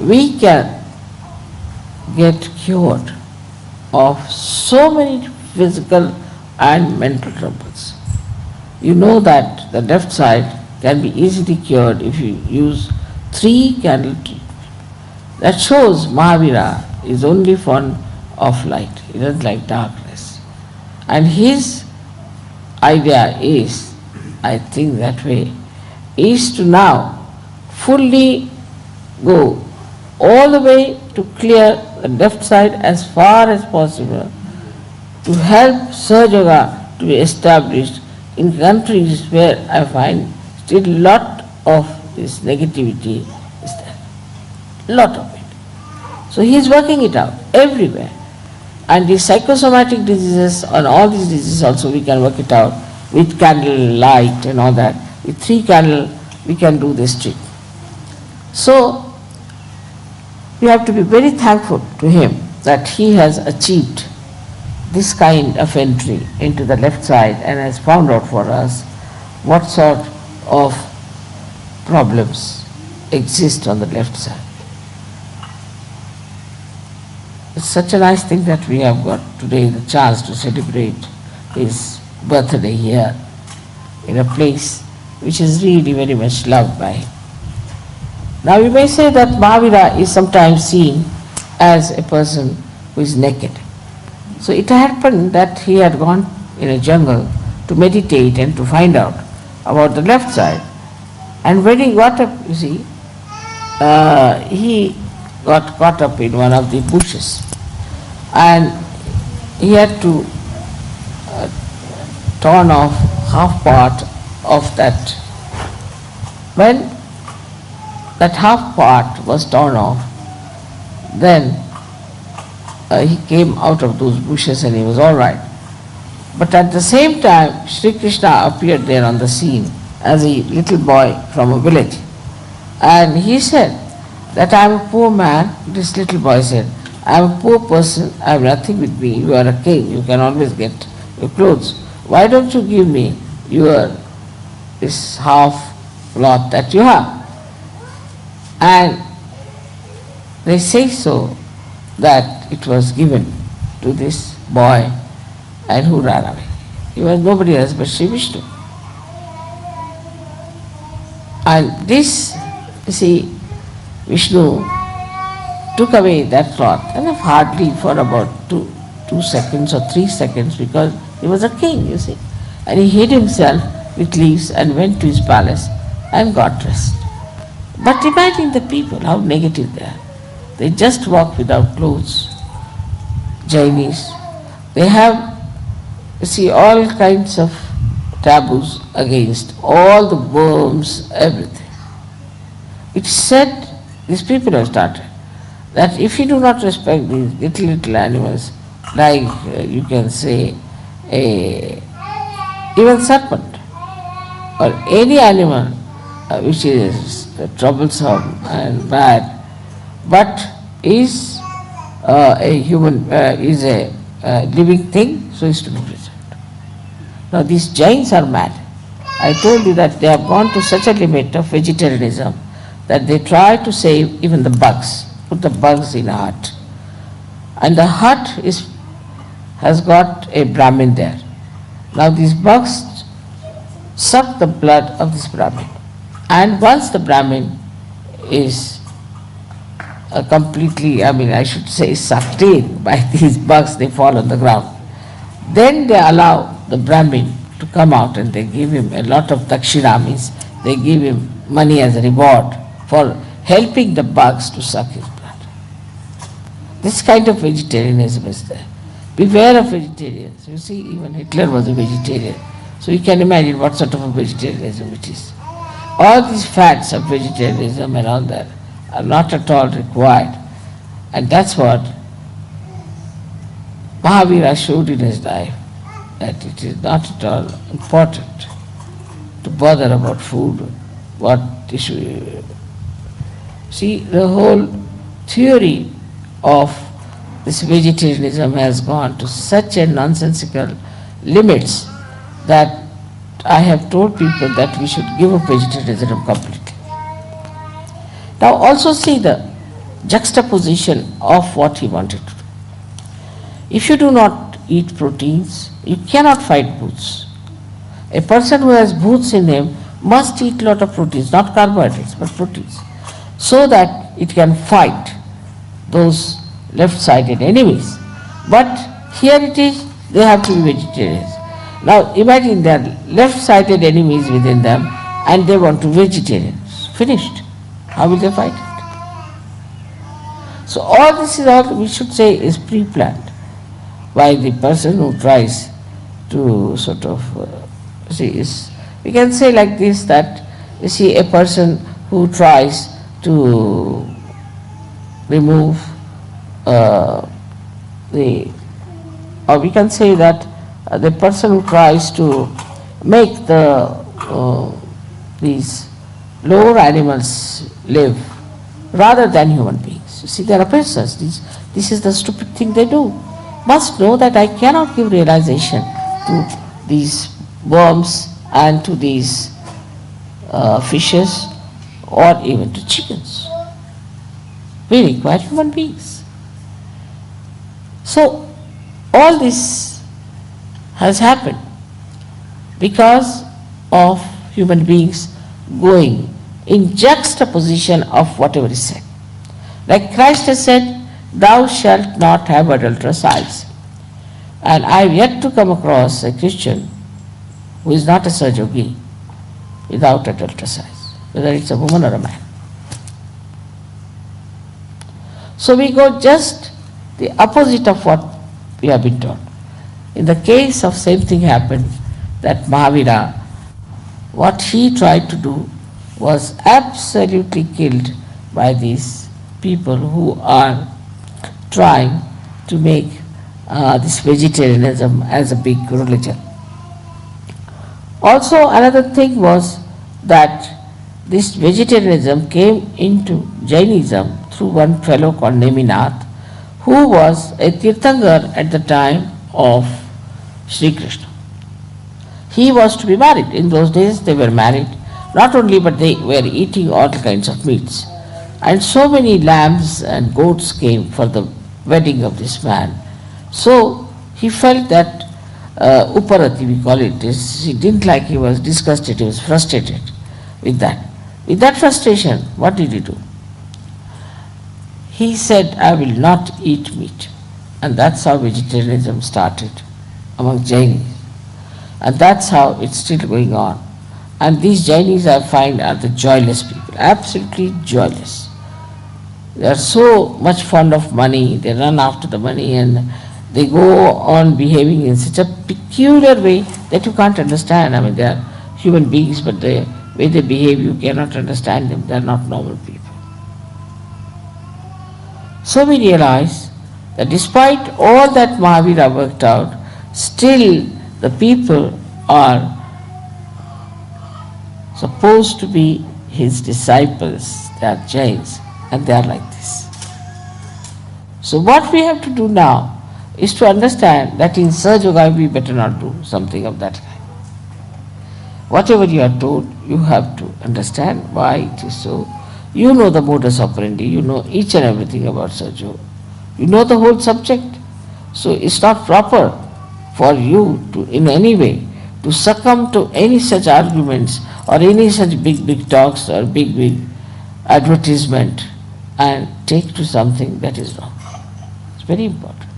we can get cured of so many physical and mental troubles. You know that the left side can be easily cured if you use 3 candle treatment. That shows Mahavira is only fond of light. He doesn't like darkness. And his idea is, I think that way, is to now fully go all the way to clear the left side as far as possible, to help Sahaja Yoga to be established in countries where I find still lot of this negativity is there. Lot of it. So he is working it out everywhere. And the psychosomatic diseases, and all these diseases also we can work it out with candle light and all that. With 3 candle we can do this trick. So we have to be very thankful to him that he has achieved this kind of entry into the left side and has found out for us what sort of problems exist on the left side. It's such a nice thing that we have got today the chance to celebrate his birthday here in a place which is really very much loved by him. Now you may say that Mahavira is sometimes seen as a person who is naked. So it happened that he had gone in a jungle to meditate and to find out about the left side. And when he got up, you see, he got caught up in one of the bushes. And he had to torn off half part of that. When that half part was torn off, then he came out of those bushes and he was all right. But at the same time, Shri Krishna appeared there on the scene as a little boy from a village. And he said that I am a poor man. This little boy said, I am a poor person, I have nothing with me. You are a king, you can always get your clothes. Why don't you give me this half cloth that you have? And they say so that it was given to this boy and who ran away. He was nobody else but Shri Vishnu. And this, you see, Vishnu took away that cloth, and hardly for about 2 seconds or 3 seconds, because he was a king, you see. And he hid himself with leaves and went to his palace and got dressed. But imagine the people, how negative they are. They just walk without clothes. Jainis, they have, you see, all kinds of taboos against all the worms, everything. It's said, these people have started, that if you do not respect these little animals, like you can say, even serpent, or any animal which is troublesome and bad, but is a human, is a living thing, so is to be preserved. Now these Jains are mad. I told you that they have gone to such a limit of vegetarianism that they try to save even the bugs, put the bugs in a hut. And the hut has got a Brahmin there. Now these bugs suck the blood of this Brahmin. And once the Brahmin is completely, I should say, sucked in by these bugs, they fall on the ground. Then they allow the Brahmin to come out and they give him a lot of dakshina, means they give him money as a reward for helping the bugs to suck his blood. This kind of vegetarianism is there. Beware of vegetarians. You see, even Hitler was a vegetarian. So you can imagine what sort of a vegetarianism it is. All these fads of vegetarianism and all that are not at all required. And that's what Mahavira showed in his life, that it is not at all important to bother about food, what issue. See, the whole theory of this vegetarianism has gone to such a nonsensical limits that I have told people that we should give up vegetarianism completely. Now also see the juxtaposition of what he wanted to do. If you do not eat proteins, you cannot fight bhoots. A person who has bhoots in him must eat lot of proteins, not carbohydrates, but proteins, so that it can fight those left-sided enemies. But here it is, they have to be vegetarians. Now imagine there are left-sided enemies within them and they want to be vegetarians. Finished. How will they fight it? So all this is all we should say is pre-planned by the person who tries to sort of we can say like this, that you see a person who tries to remove or we can say that the person who tries to make these lower animals live rather than human beings. You see, there are persons, this is the stupid thing they do. Must know that I cannot give realization to these worms and to these fishes or even to chickens. We require human beings. So all this has happened because of human beings going in juxtaposition of whatever is said. Like Christ has said, thou shalt not have adulterous eyes. And I have yet to come across a Christian who is not a Sajogi without adulterous eyes, whether it's a woman or a man. So we go just the opposite of what we have been taught. In the case of same thing happened, that Mahavira, what he tried to do was absolutely killed by these people who are trying to make this vegetarianism as a big religion. Also another thing was that this vegetarianism came into Jainism through one fellow called Neminath, who was a Tirthankar at the time of Shri Krishna. He was to be married. In those days they were married, not only but they were eating all kinds of meats. And so many lambs and goats came for the wedding of this man. So he felt that Uparati, we call it, he didn't like, he was disgusted, he was frustrated with that. With that frustration, what did he do? He said, I will not eat meat. And that's how vegetarianism started among Jainis. And that's how it's still going on. And these Jainis, I find, are the joyless people, absolutely joyless. They are so much fond of money, they run after the money and they go on behaving in such a peculiar way that you can't understand. I mean, they are human beings, but the way they behave, you cannot understand them. They are not normal people. So we realize that despite all that Mahavira worked out, still the people are supposed to be his disciples. They are Jains and they are like this. So what we have to do now is to understand that in Sahaja Yoga we better not do something of that kind. Whatever you are told, you have to understand why it is so. You know the modus operandi, you know each and everything about Sahaja Yoga. You know the whole subject. So it's not proper for you to in any way to succumb to any such arguments or any such big talks or big advertisement and take to something that is wrong. It's very important.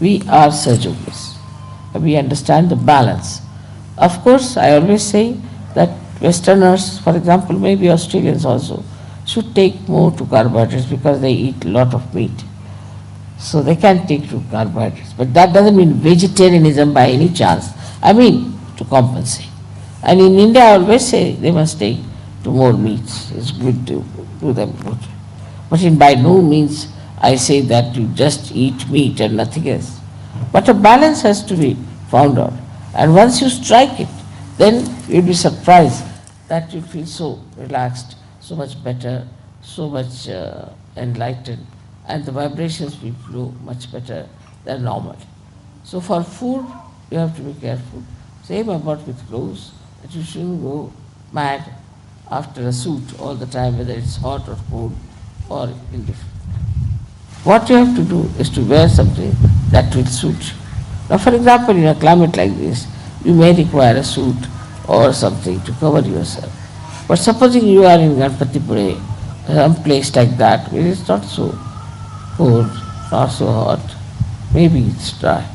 We are Sahajogis. We understand the balance. Of course, I always say that Westerners, for example, maybe Australians also, should take more to carbohydrates because they eat a lot of meat. So they can take to carbohydrates. But that doesn't mean vegetarianism by any chance. I mean to compensate. And in India I always say they must take to more meats. It's good to do them good. But by no means I say that you just eat meat and nothing else. But a balance has to be found out. And once you strike it, then you'll be surprised that you feel so relaxed, so much better, so much enlightened, and the vibrations will flow much better than normal. So for food, you have to be careful. Same about with clothes, that you shouldn't go mad after a suit all the time, whether it's hot or cold or indifferent. What you have to do is to wear something that will suit you. Now, for example, in a climate like this, you may require a suit or something to cover yourself. But supposing you are in Ganpatipure, some place like that, where it's not so cold, not so hot, maybe it's dry.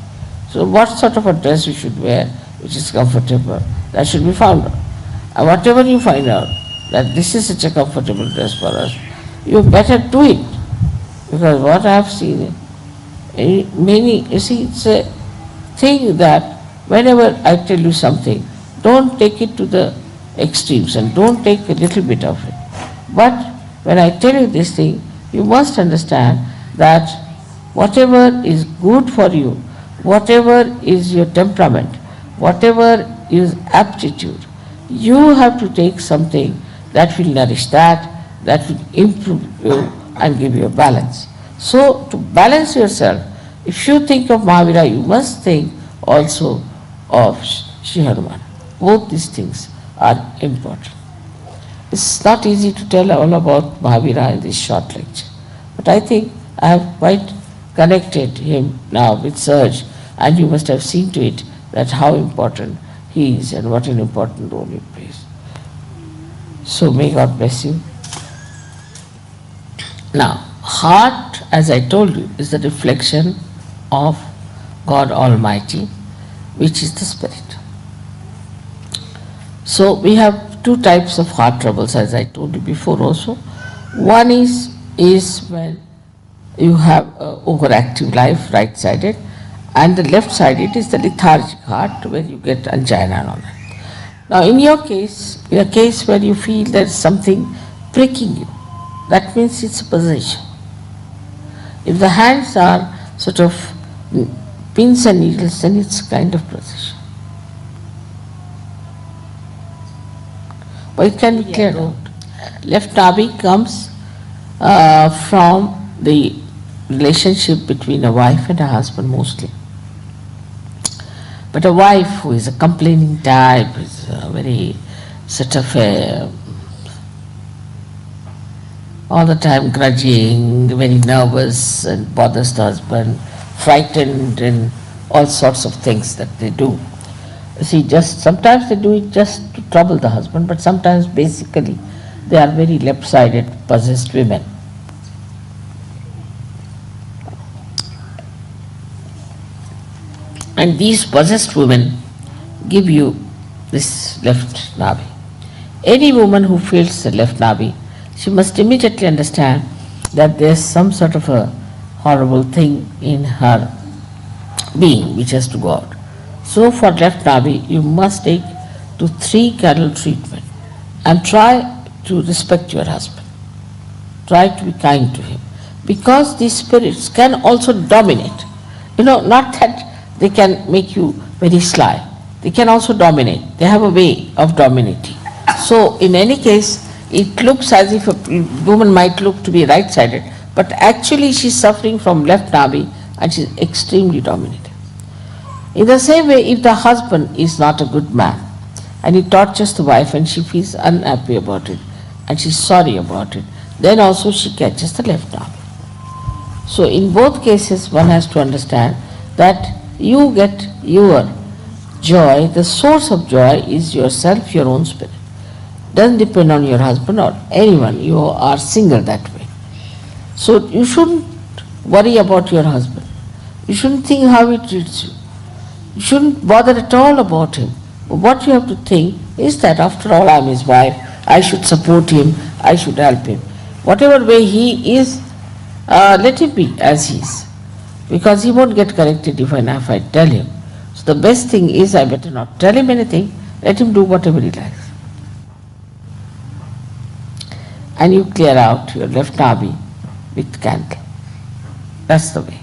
So what sort of a dress you should wear which is comfortable, that should be found out. And whatever you find out that this is such a comfortable dress for us, you better do it. Because what I have seen, many, you see, it's a thing that whenever I tell you something, don't take it to the extremes and don't take a little bit of it. But when I tell you this thing, you must understand that whatever is good for you, whatever is your temperament, whatever is aptitude, you have to take something that will nourish that will improve you and give you a balance. So to balance yourself, if you think of Mahavira, you must think also of Shri Hanuman. Both these things are important. It's not easy to tell all about Mahavira in this short lecture, but I think I have quite connected him now with Surge, and you must have seen to it that how important he is and what an important role he plays. So may God bless you. Now, heart, as I told you, is the reflection of God Almighty, which is the Spirit. So we have two types of heart troubles, as I told you before also. One is when you have overactive life, right-sided, and the left-sided is the lethargic heart, where you get angina and all that. Now in your case, in a case where you feel there is something pricking you, that means it's a possession. If the hands are sort of pins and needles, then it's kind of possession. But it can be cleared out. Left nabi comes from the relationship between a wife and a husband mostly. But a wife who is a complaining type, is a very sort of all the time grudging, very nervous and bothers the husband, frightened and all sorts of things that they do. See, just sometimes they do it just to trouble the husband, but sometimes basically they are very left-sided, possessed women. And these possessed women give you this left nabi. Any woman who feels the left nabi, she must immediately understand that there is some sort of a horrible thing in her being which has to go out. So for left nabi, you must take to 3 candle treatment and try to respect your husband. Try to be kind to him. Because these spirits can also dominate. Not that they can make you very sly. They can also dominate. They have a way of dominating. So in any case, it looks as if a woman might look to be right-sided, but actually she is suffering from left nabi and she is extremely dominated. In the same way, if the husband is not a good man and he tortures the wife and she feels unhappy about it and she is sorry about it, then also she catches the left nabi. So in both cases, one has to understand that you get your joy, the source of joy is yourself, your own spirit. Doesn't depend on your husband or anyone. You are single that way. So you shouldn't worry about your husband. You shouldn't think how he treats you. You shouldn't bother at all about him. But what you have to think is that after all I am his wife, I should support him, I should help him. Whatever way he is, let him be as he is. Because he won't get corrected if I tell him. So the best thing is I better not tell him anything, let him do whatever he likes. And you clear out your left nabi with candle. That's the way.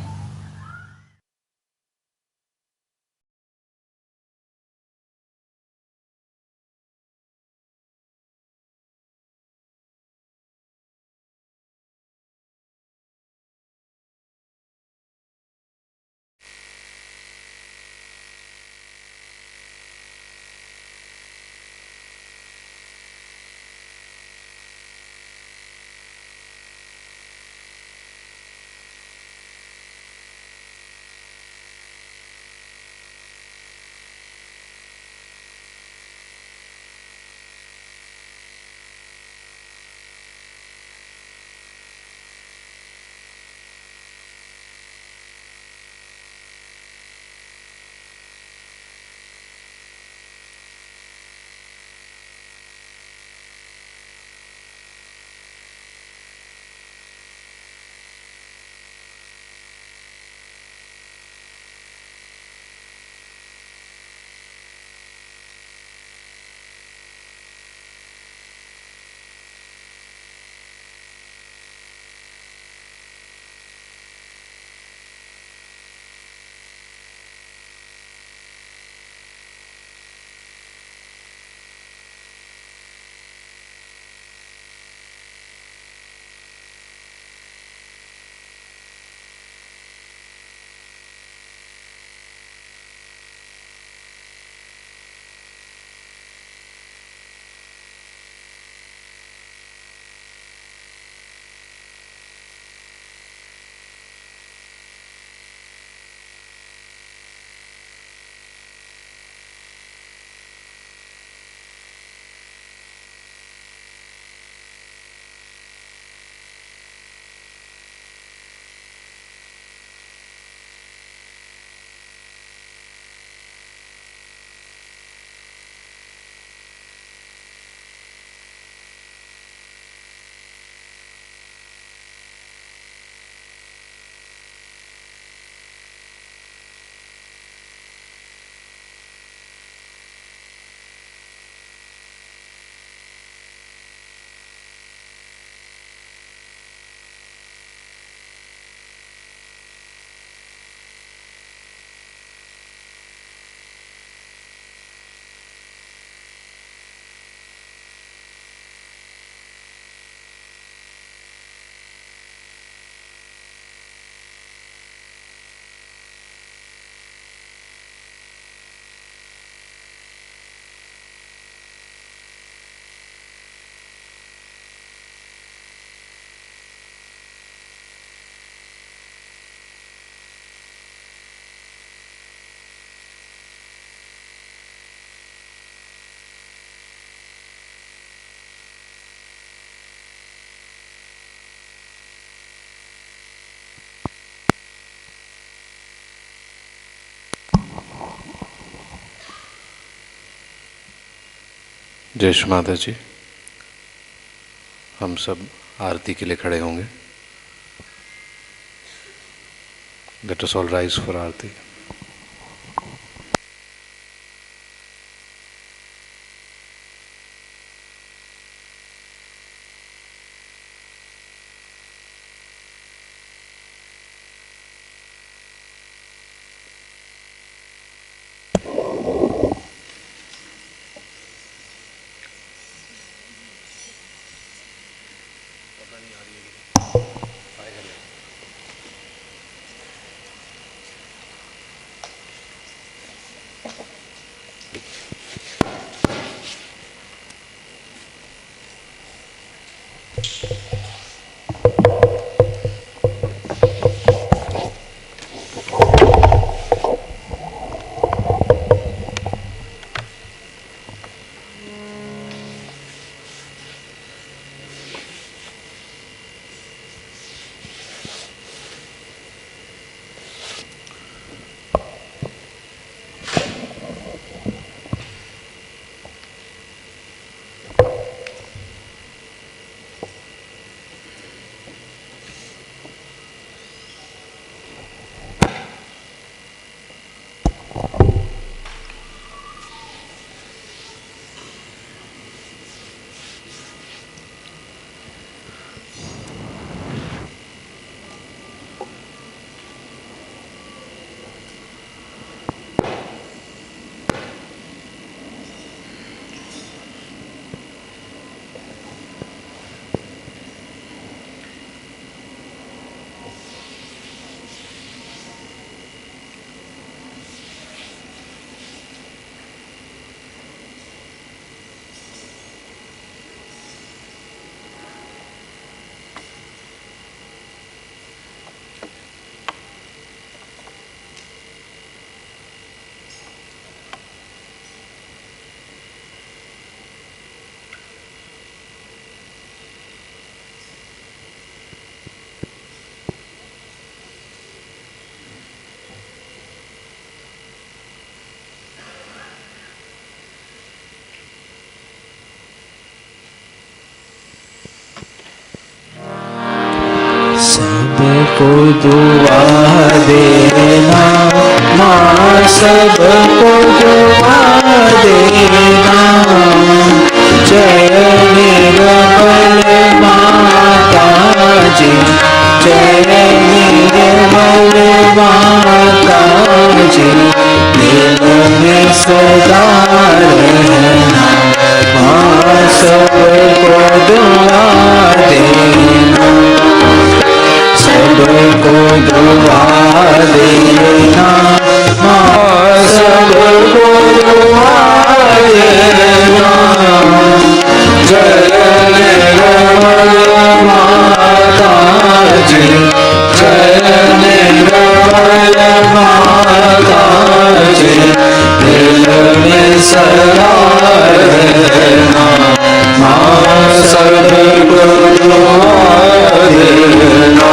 जय श्री माता जी। हम सब आरती के लिए खड़े होंगे। Let us all rise for aarti. सबको दुआ देना माँ, सबको दुआ देना। जय निर्मल माता जी, जय निर्मल माता जी। दिल में सदा रहना माँ, सबको दुआ देना। सबको दुआ देना माँ, सबको दुआ देना। जय निर्मल माता जी, जय निर्मल माता जी। दिल में सदा रहना माँ, सबको दुआ देना।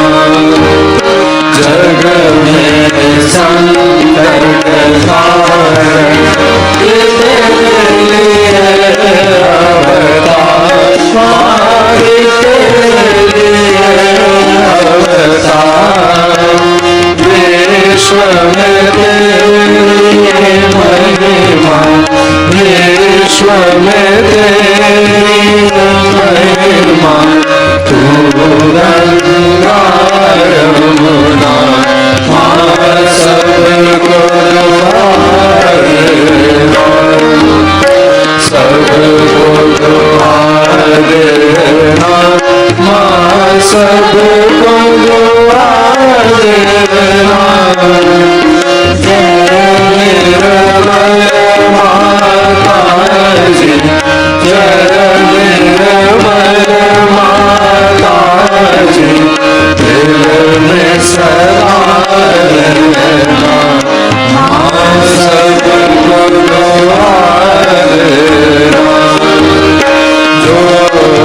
जग में संकट कारण तेरे लिए अवतार, तेरे लिए अवतार। विश्व में तेरी महिमा, विश्व में तेरी महिमा। तू गंगा यमुना माँ, सबको दुआ देना। सबको दुआ देना माँ, सबको दुआ देना। जय निर्मल माता जी, जय निर्मल माता जी। दिल में सदा रहना माँ, सबको दुआ देना। जो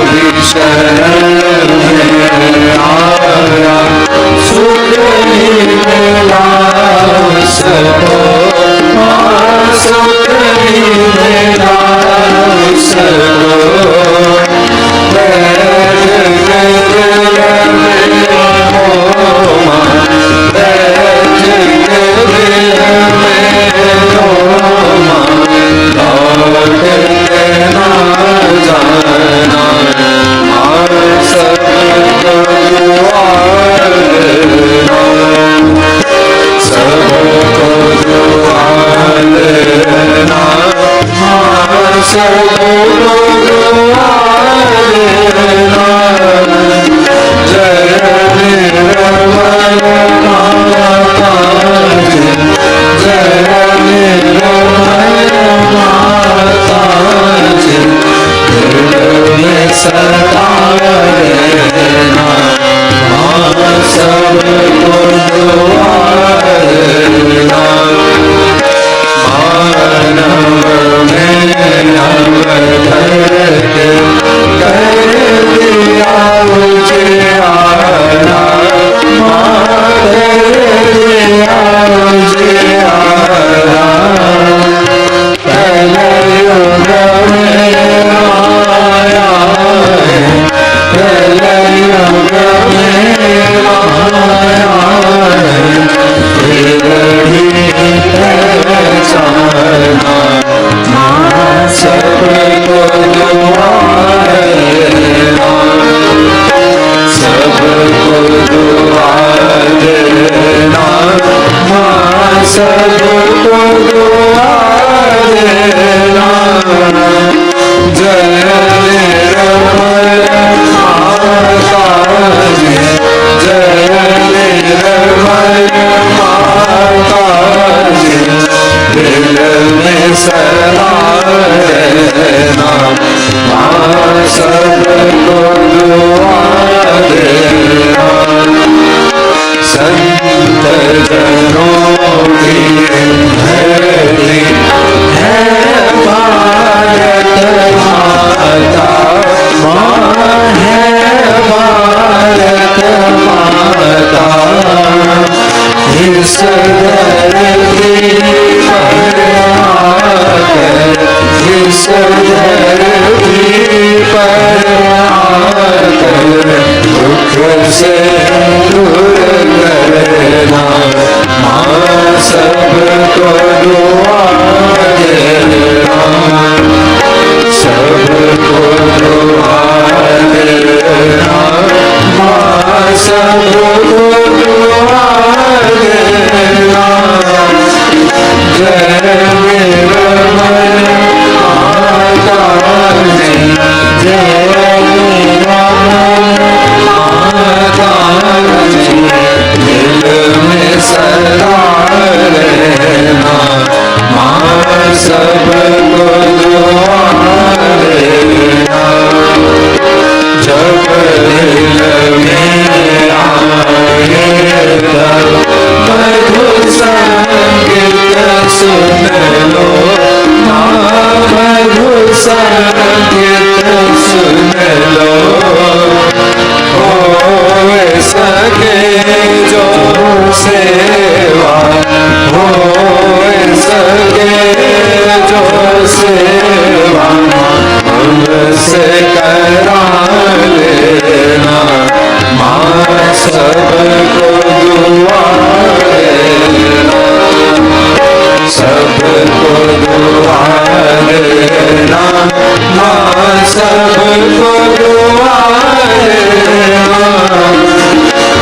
भी शरण में आया सुख ही मिला उसको माँ, सुख ही मिला उसको।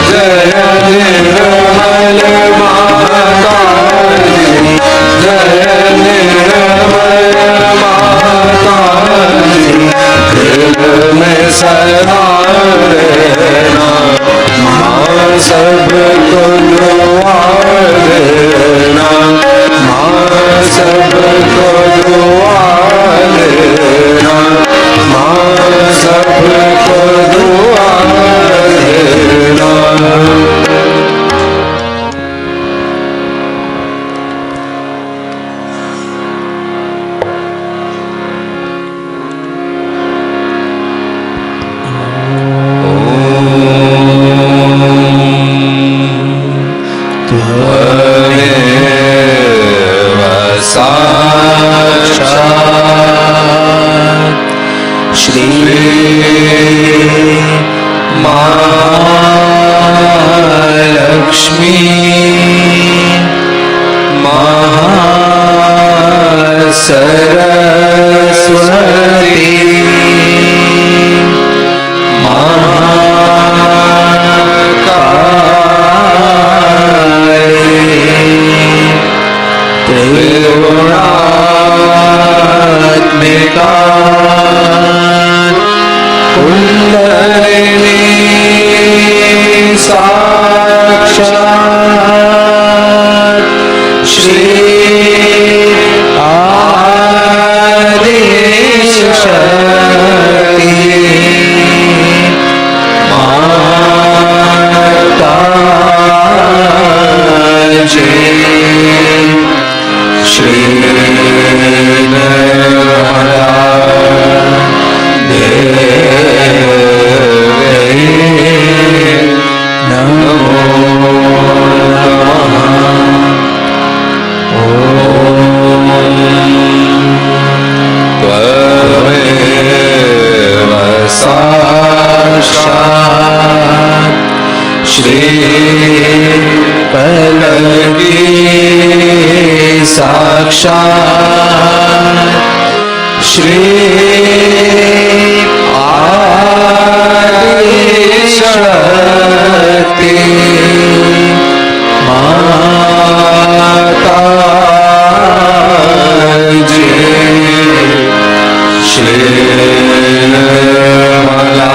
जय निर्मल महालक्ष्मी महासरस्वती त्रिगुणात्मिका कुंडलिनी साक्षात् श्री आदिशक्ति माता जी श्री नर्मदा नमो त्वमेव साक्षात् श्री पलकी साक्षात् श्री आदिशक्ति माता जी श्री निर्मला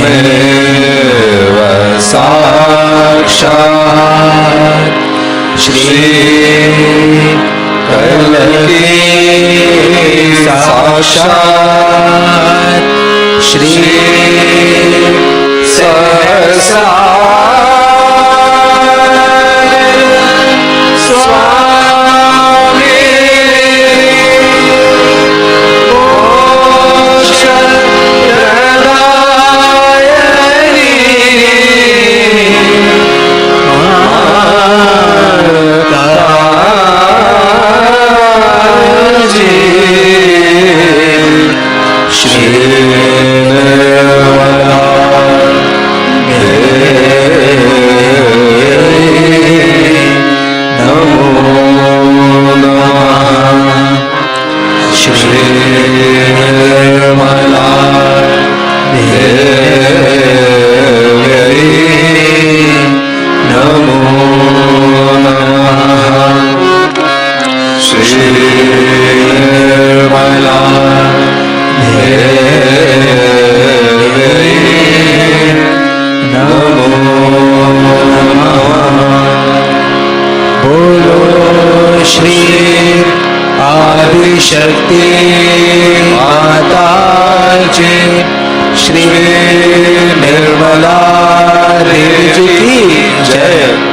त्वमेव साक्षात् श्री कलकी साक्षात् श्री सहसा स्वामी शक्ति माता जी श्री निर्मला देवी की जय।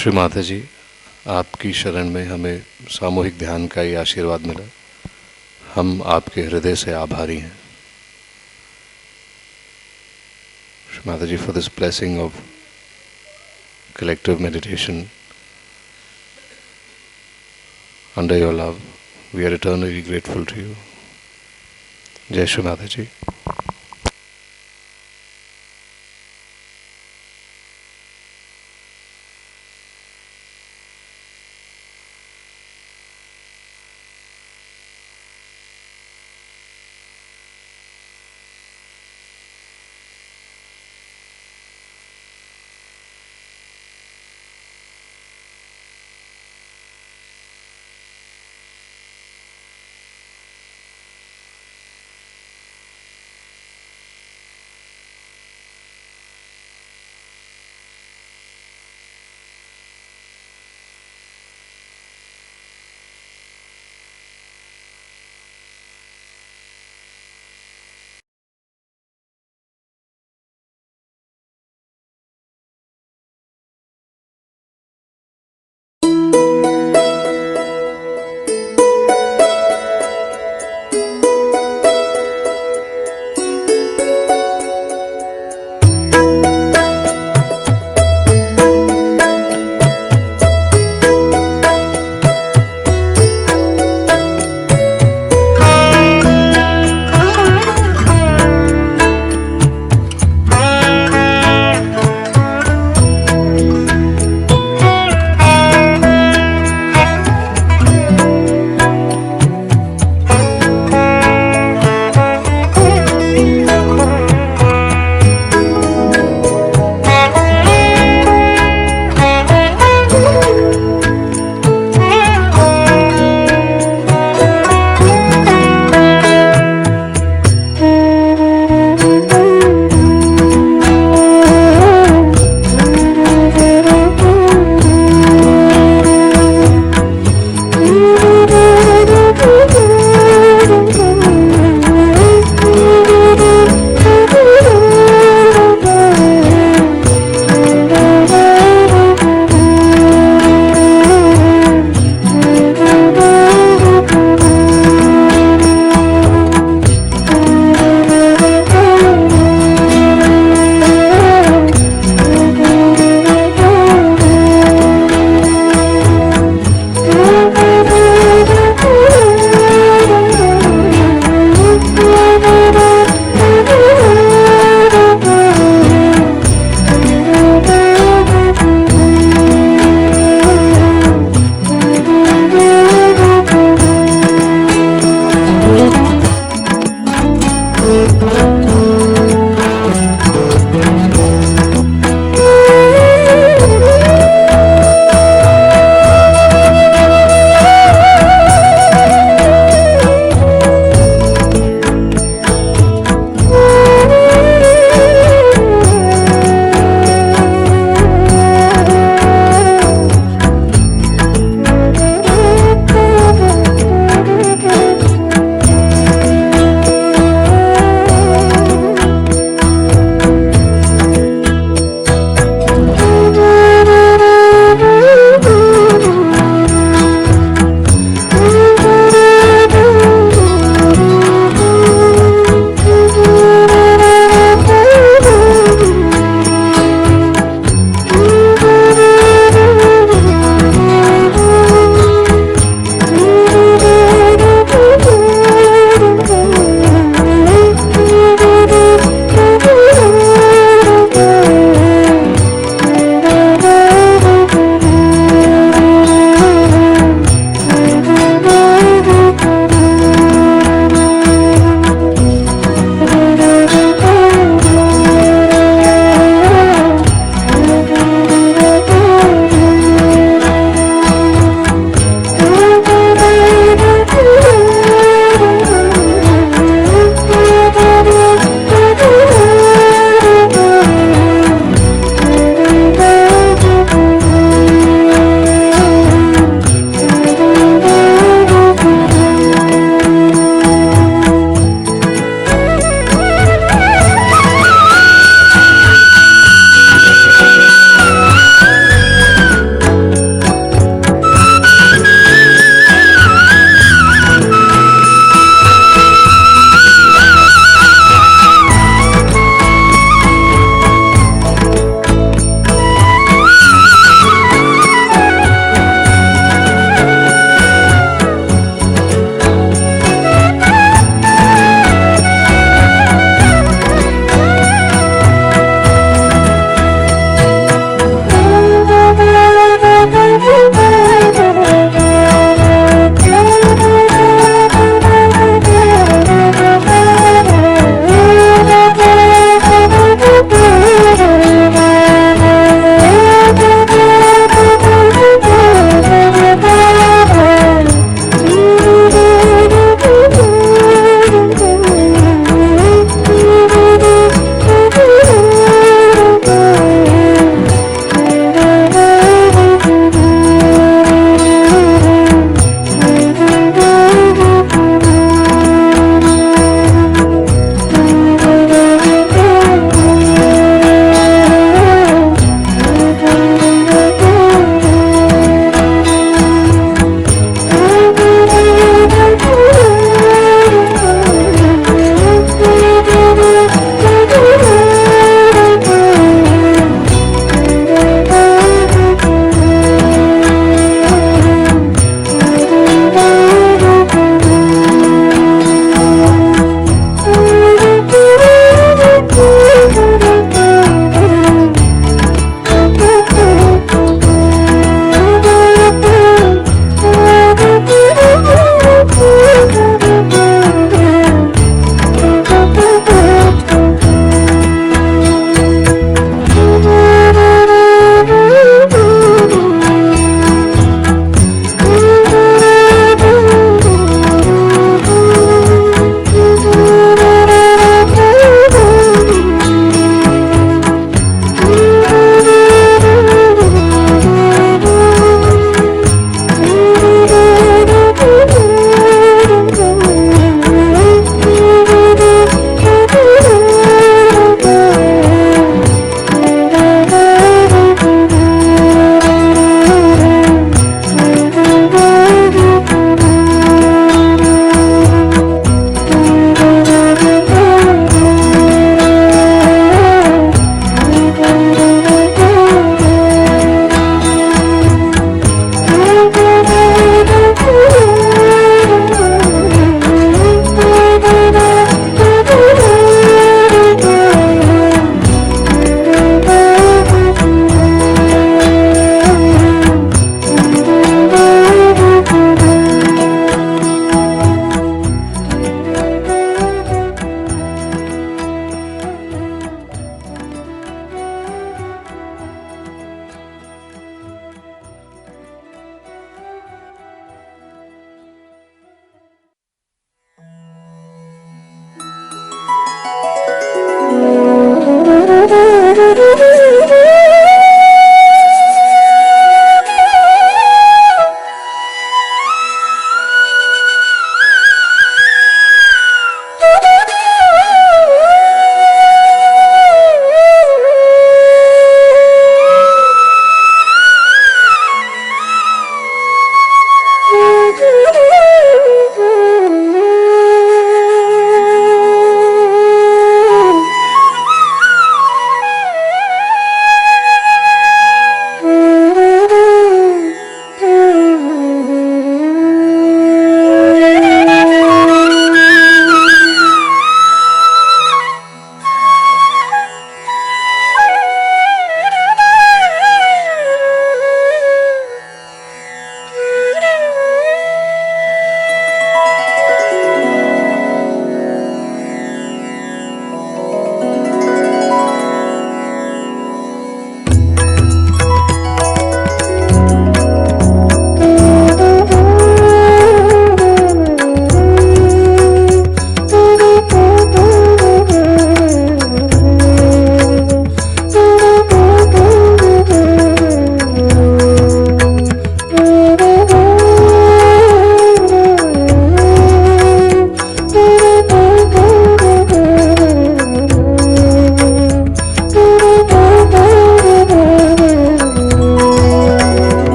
श्री माता जी, आपकी शरण में हमें सामूहिक ध्यान का ये आशीर्वाद मिला, हम आपके हृदय से आभारी हैं। श्री माता जी, for this blessing of collective meditation under your love, we are eternally grateful to you. Jai Shri Mata Ji.